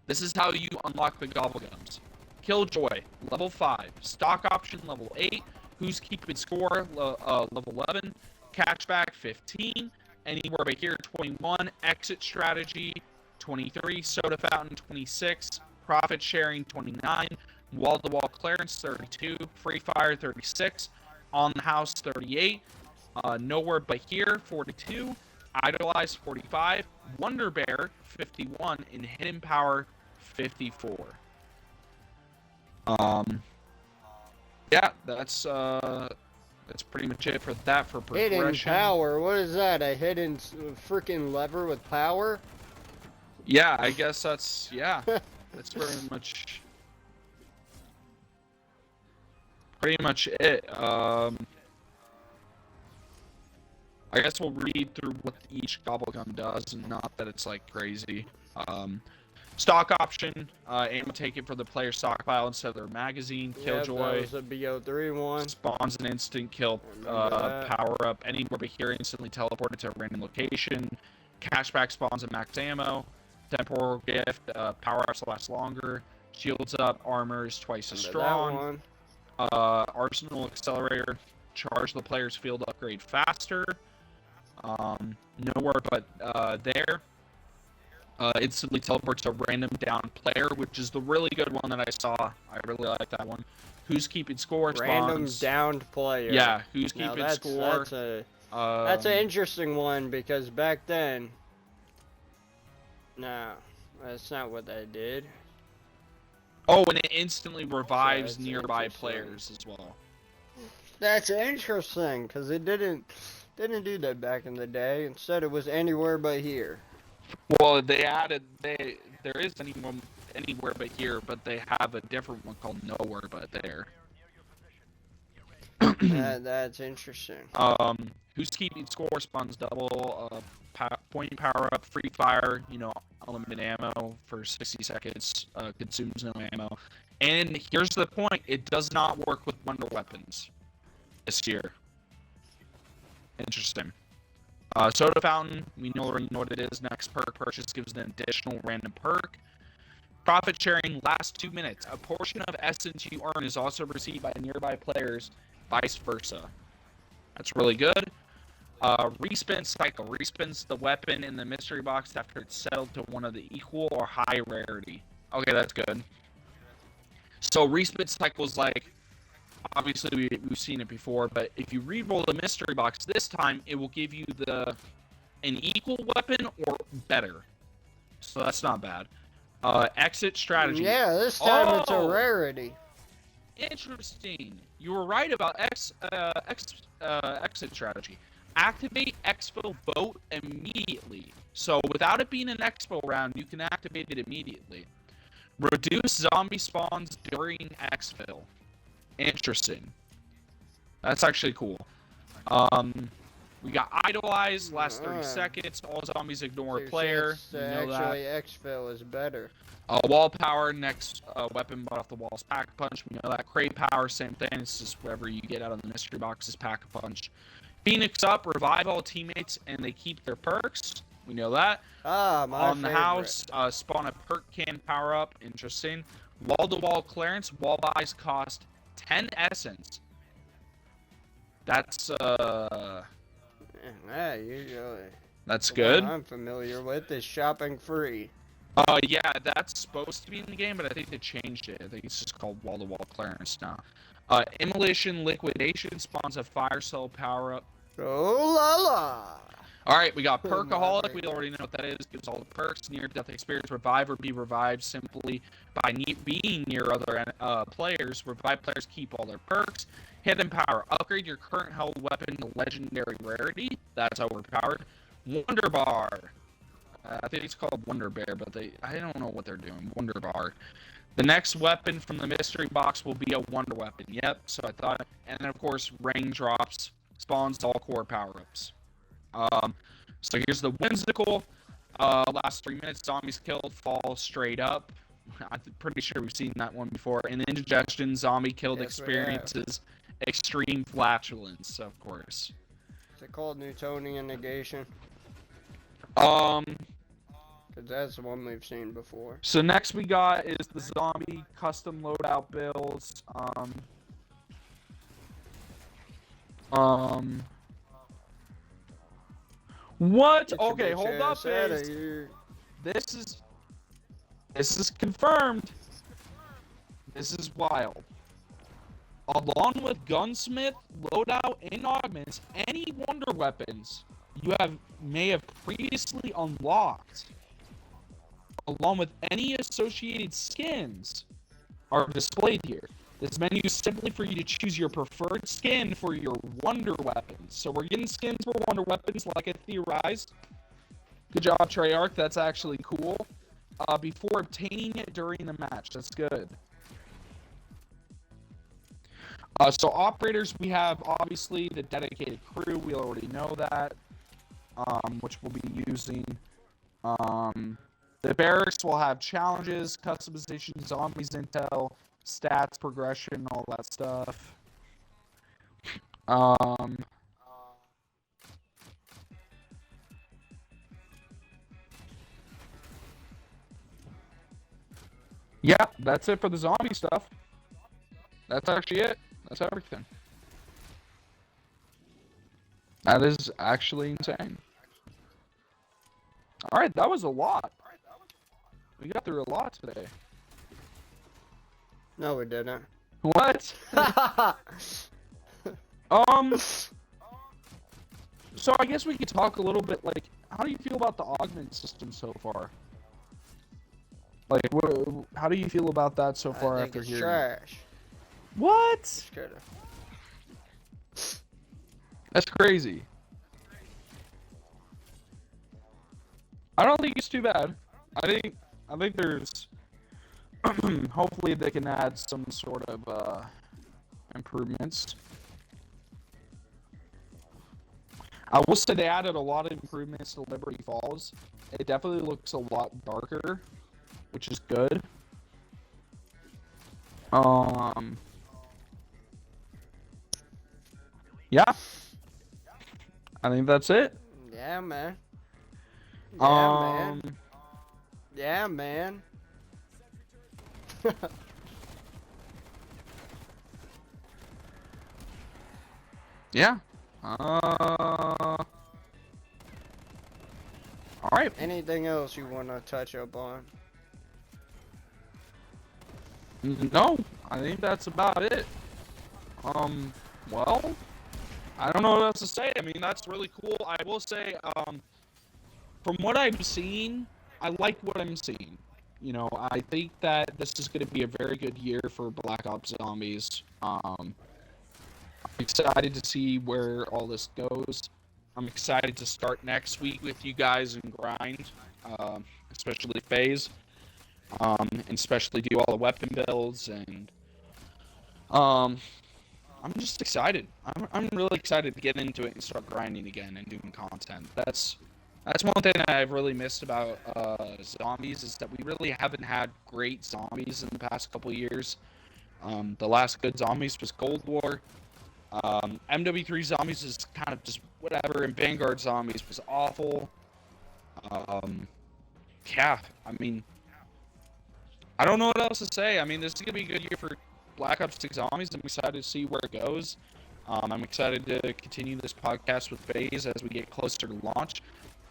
this is how you unlock the gobblegums. Killjoy, level 5. Stock option, level 8. Who's keeping score, level 11. Catchback 15, anywhere but here 21, exit strategy 23, soda fountain 26, profit sharing 29, wall to wall clearance 32, free fire 36, on the house 38, nowhere but here 42, idolize 45, wonder bear 51, and hidden power 54. Yeah, that's pretty much it for that for progression. Hidden power? What is that? A hidden freaking lever with power? Yeah, I guess that's that's pretty much it. I guess we'll read through what each gobblegum does, and not that it's like crazy. Stock option, ammo taken for the player's stockpile instead of their magazine. Yep, Killjoy. that was a BO3 one. Spawns an instant kill power up anywhere but here, instantly teleported to a random location. Cashback spawns a max ammo. Temporal gift, power ups last longer. Shields up, armor is twice as strong. Arsenal accelerator, charge the player's field upgrade faster. Nowhere but there. Instantly teleports a random down player, which is the really good one that I saw. I really like that one. Who's keeping score? Random spawns. downed player. Yeah, who's keeping score? That's an interesting one because back then. No, that's not what I did. Oh, and it instantly revives nearby players as well. That's interesting because it didn't do that back in the day. Instead, it was anywhere but here. Well, they added there is anywhere but here, but they have a different one called nowhere but there. That's interesting. Who's keeping score? Spawns double. Point power up, free fire. Unlimited ammo for 60 seconds. Consumes no ammo. And here's the point: it does not work with wonder weapons this year. Interesting. Soda fountain, we already know what it is. Next perk purchase gives an additional random perk. Profit sharing lasts 2 minutes. A portion of essence you earn is also received by nearby players, vice versa. That's really good. Respin cycle. Respins the weapon in the mystery box after it's settled to one of the equal or high rarity. Okay, that's good. So respin cycle is like, obviously we've seen it before, but if you re-roll the mystery box this time, it will give you an equal weapon or better. So that's not bad. Exit strategy. Yeah, this time it's a rarity. Interesting. You were right about exit strategy. Activate exfil boat immediately. So without it being an expo round, you can activate it immediately. Reduce zombie spawns during exfil. Interesting. That's actually cool. We got idolize, last 30 seconds. All zombies ignore a player. Actually, exfil is better. Wall power, next weapon butt off the walls, pack a punch. We know that. Crate power, same thing. It's just whatever you get out of the mystery box is pack a punch. Phoenix up, revive all teammates, and they keep their perks. We know that. On the house, spawn a perk can power up. Interesting. Wall-to-wall clearance. Wall buys cost 10 essence. That's yeah, usually. That's good. What I'm familiar with is shopping free. Yeah, that's supposed to be in the game, but I think they changed it. I think it's just called wall-to-wall clearance now. Immolation liquidation spawns a fire cell power up. Oh la la! All right, we got Perkaholic. We already know what that is. Gives all the perks. Near-death experience. Revive or be revived simply by being near other players. Revive players keep all their perks. Hidden power. Upgrade your current held weapon to legendary rarity. That's overpowered. Wonder bar. I think it's called Wonder Bear, but I don't know what they're doing. Wonder bar. The next weapon from the mystery box will be a wonder weapon. Yep. So I thought, and then of course rain drops. Spawns all core power-ups. So here's the whimsical. Last 3 minutes, zombies killed, fall straight up. I'm pretty sure we've seen that one before. And indigestion, zombie killed experiences extreme flatulence, of course. Is it called Newtonian negation? Because that's the one we've seen before. So next we got is the zombie custom loadout builds. What? Okay, hold up, This is confirmed. This is wild. Along with gunsmith, loadout, and augments, any wonder weapons you may have previously unlocked, along with any associated skins, are displayed here. This menu is simply for you to choose your preferred skin for your wonder weapons. So we're getting skins for wonder weapons like I theorized. Good job, Treyarch. That's actually cool. Before obtaining it during the match. That's good. So operators, we have obviously the dedicated crew. We already know that. Which we'll be using. The barracks will have challenges, customization, zombies intel, stats, progression, all that stuff. Yeah, that's it for the zombie stuff. That's actually it. That's everything. That is actually insane. Alright, that was a lot. We got through a lot today. No, we didn't. What? So I guess we could talk a little bit, like, how do you feel about the augment system so far? Like, how do you feel about that so far after hearing? Trash. What? That's crazy. I don't think it's too bad. I think there's hopefully they can add some sort of improvements. I will say they added a lot of improvements to Liberty Falls. It definitely looks a lot darker, which is good. Yeah. I think that's it. Yeah, man. Yeah, Yeah, man. Yeah. Alright. Anything else you want to touch up on? No, I think that's about it. Well, I don't know what else to say. I mean, that's really cool. I will say, from what I've seen, I like what I'm seeing. You know, I think that this is going to be a very good year for Black Ops Zombies. I'm excited to see where all this goes. I'm excited to start next week with you guys and grind, especially FaZe, and especially do all the weapon builds, and I'm just excited. I'm really excited to get into it and start grinding again and doing content. That's one thing that I've really missed about zombies, is that we really haven't had great zombies in the past couple years. The last good zombies was Cold War. MW3 zombies is kind of just whatever, and Vanguard zombies was awful. Yeah, I mean, I don't know what else to say. I mean, this is gonna be a good year for Black Ops 6 Zombies. I'm excited to see where it goes. I'm excited to continue this podcast with FaZe as we get closer to launch.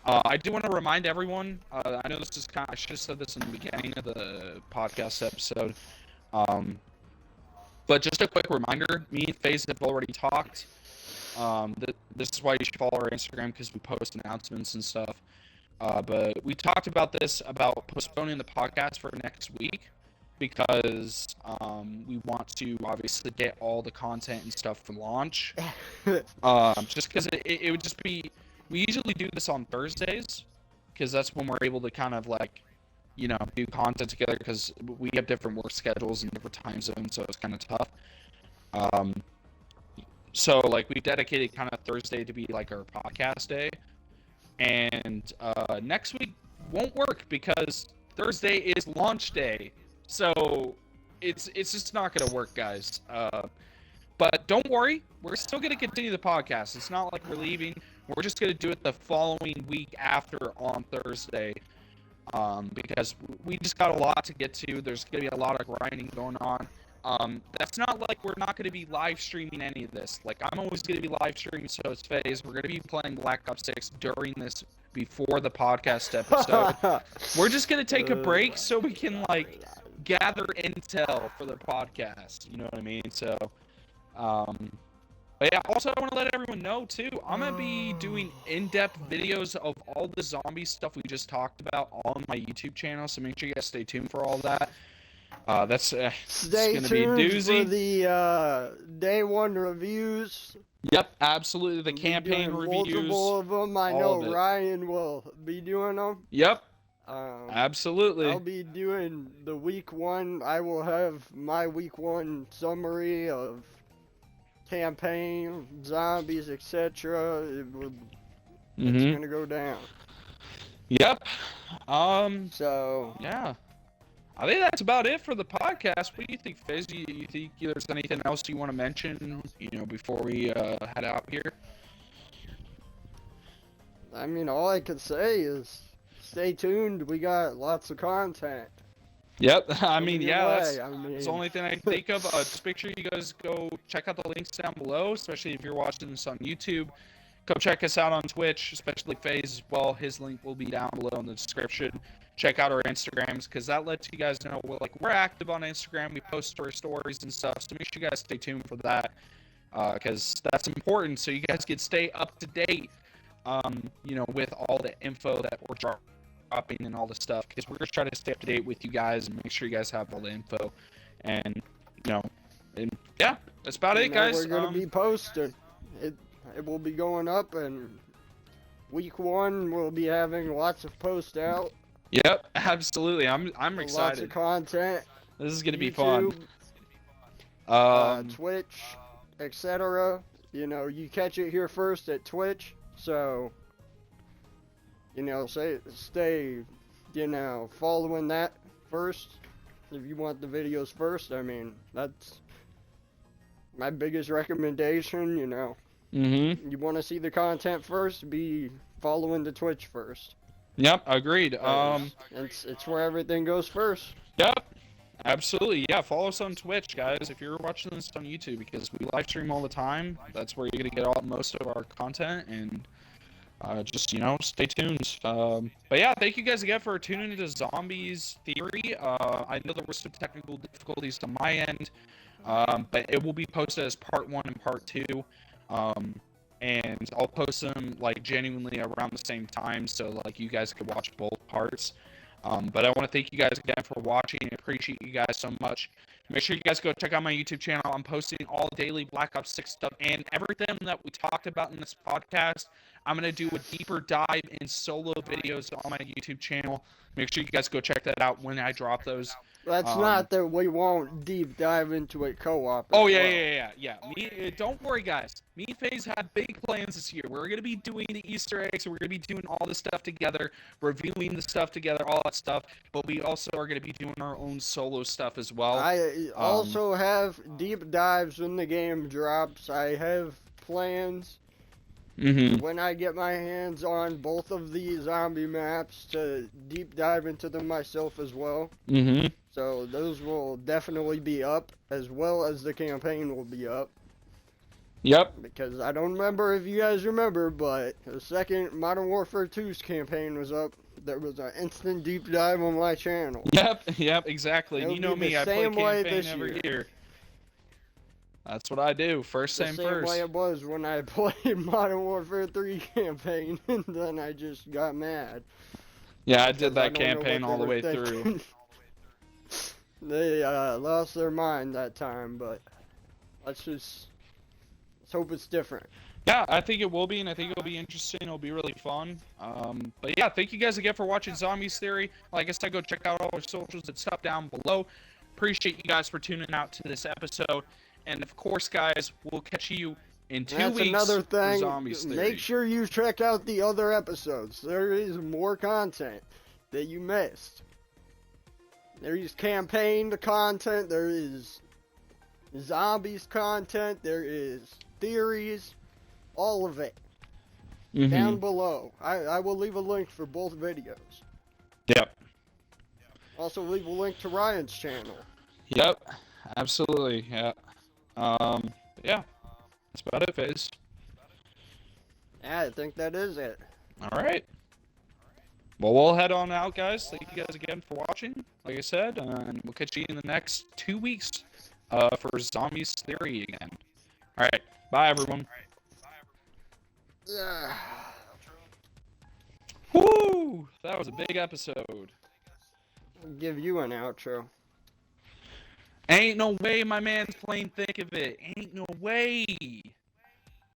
I do want to remind everyone, I know this is kind of, I should have said this in the beginning of the podcast episode, but just a quick reminder, me and FaZe have already talked. This is why you should follow our Instagram, because we post announcements and stuff. But we talked about this, about postponing the podcast for next week, because we want to obviously get all the content and stuff for launch. Just because it would just be, we usually do this on Thursdays, because that's when we're able to kind of like, you know, do content together, because we have different work schedules and different time zones, so it's kind of tough. So like we dedicated kind of Thursday to be like our podcast day, and next week won't work because Thursday is launch day. So it's just not gonna work, guys. But don't worry, we're still gonna continue the podcast. It's not like we're leaving. We're just gonna do it the following week after on Thursday, because we just got a lot to get to. There's gonna be a lot of grinding going on. That's not like we're not gonna be live streaming any of this. Like, I'm always gonna be live streaming, so it's FaZe. We're gonna be playing Black Ops 6 during this, before the podcast episode. We're just gonna take a break so we can like gather intel for the podcast. You know what I mean? So, but yeah, also I want to let everyone know too, I'm going to be doing in-depth videos of all the zombie stuff we just talked about on my YouTube channel, so make sure you guys stay tuned for all that. That's Stay going to be a tuned doozy. for the day one reviews. Yep, absolutely. The campaign reviews. Multiple of them. I know Ryan will be doing them. Yep. Absolutely. I'll be doing the week one. I will have my week one summary of campaign, zombies, etc. It's gonna go down. Yep. So, Yeah. I think that's about it for the podcast. What do you think, Fizz? You think there's anything else you want to mention, before we head out here? I mean, all I could say is stay tuned. We got lots of content Yep. I mean, coming your yeah, way. that's the only thing I can think of. Just make sure you guys go check out the links down below, especially if you're watching this on YouTube. Come check us out on Twitch, especially FaZe as well. His link will be down below in the description. Check out our Instagrams, because that lets you guys know we're active on Instagram. We post our stories and stuff, so make sure you guys stay tuned for that, because that's important, so you guys can stay up to date, with all the info that we're dropping and all the stuff, because we're going to try to stay up to date with you guys and make sure you guys have all the info. And, yeah, that's about it, guys. We're going to be posting. It will be going up, and week 1 we'll be having lots of posts out. Yep, absolutely. I'm excited. Lots of content. This is gonna be fun. Twitch, etc. You catch it here first at Twitch, so stay following that first. If you want the videos first, I mean, that's my biggest recommendation. Mm-hmm. You want to see the content first, be following the Twitch first. Yep, agreed. It's where everything goes first. Yep, absolutely. Yeah, follow us on Twitch, guys, if you're watching this on YouTube, because we live stream all the time. That's where you're gonna get most of our content, and just stay tuned. But yeah, thank you guys again for tuning into Zombies Theory. I know there were some technical difficulties on my end, but it will be posted as part 1 and part 2. And I'll post them genuinely around the same time, so you guys could watch both parts. But I want to thank you guys again for watching. I appreciate you guys so much. Make sure you guys go check out my YouTube channel. I'm posting all daily Black Ops 6 stuff and everything that we talked about in this podcast. I'm going to do a deeper dive in solo videos on my YouTube channel. Make sure you guys go check that out when I drop those. That's not that we won't deep dive into it co-op. Oh, yeah. Don't worry, guys. Me and FaZe have big plans this year. We're going to be doing the Easter eggs. We're going to be doing all this stuff together, reviewing the stuff together, all that stuff. But we also are going to be doing our own solo stuff as well. I also have deep dives when the game drops. I have plans when I get my hands on both of these zombie maps to deep dive into them myself as well. So those will definitely be up, as well as the campaign will be up. Yep. Because I don't remember if you guys remember, but the second Modern Warfare 2's campaign was up, there was an instant deep dive on my channel. Yep, exactly. You know me, I play campaign every year. That's what I do. First the same way it was when I played Modern Warfare 3 campaign, and then I just got mad. Yeah, I did that campaign all the way through. They lost their mind that time, but let's hope it's different. Yeah, I think it will be, and I think it'll be interesting. It'll be really fun. But yeah, thank you guys again for watching Zombies Theory. Like I said, go check out all our socials and stuff down below. Appreciate you guys for tuning out to this episode. And of course, guys, we'll catch you in 2 weeks. That's another thing. Zombies Theory. Make sure you check out the other episodes. There is more content that you missed. There is campaign content. There is zombies content. There is theories. All of it. Down below. I will leave a link for both videos. Yep. Also leave a link to Ryan's channel. Yep. Absolutely. Yeah. Yeah. That's about it, FaZe. Yeah, I think that is it. Alright. Well, we'll head on out, guys. Thank you guys again for watching, like I said, and we'll catch you in the next 2 weeks for Zombies Theory again. Alright, bye, everyone. Yeah. Woo! That was a big episode. I'll give you an outro. Ain't no way my man's playing thick of it. Ain't no way.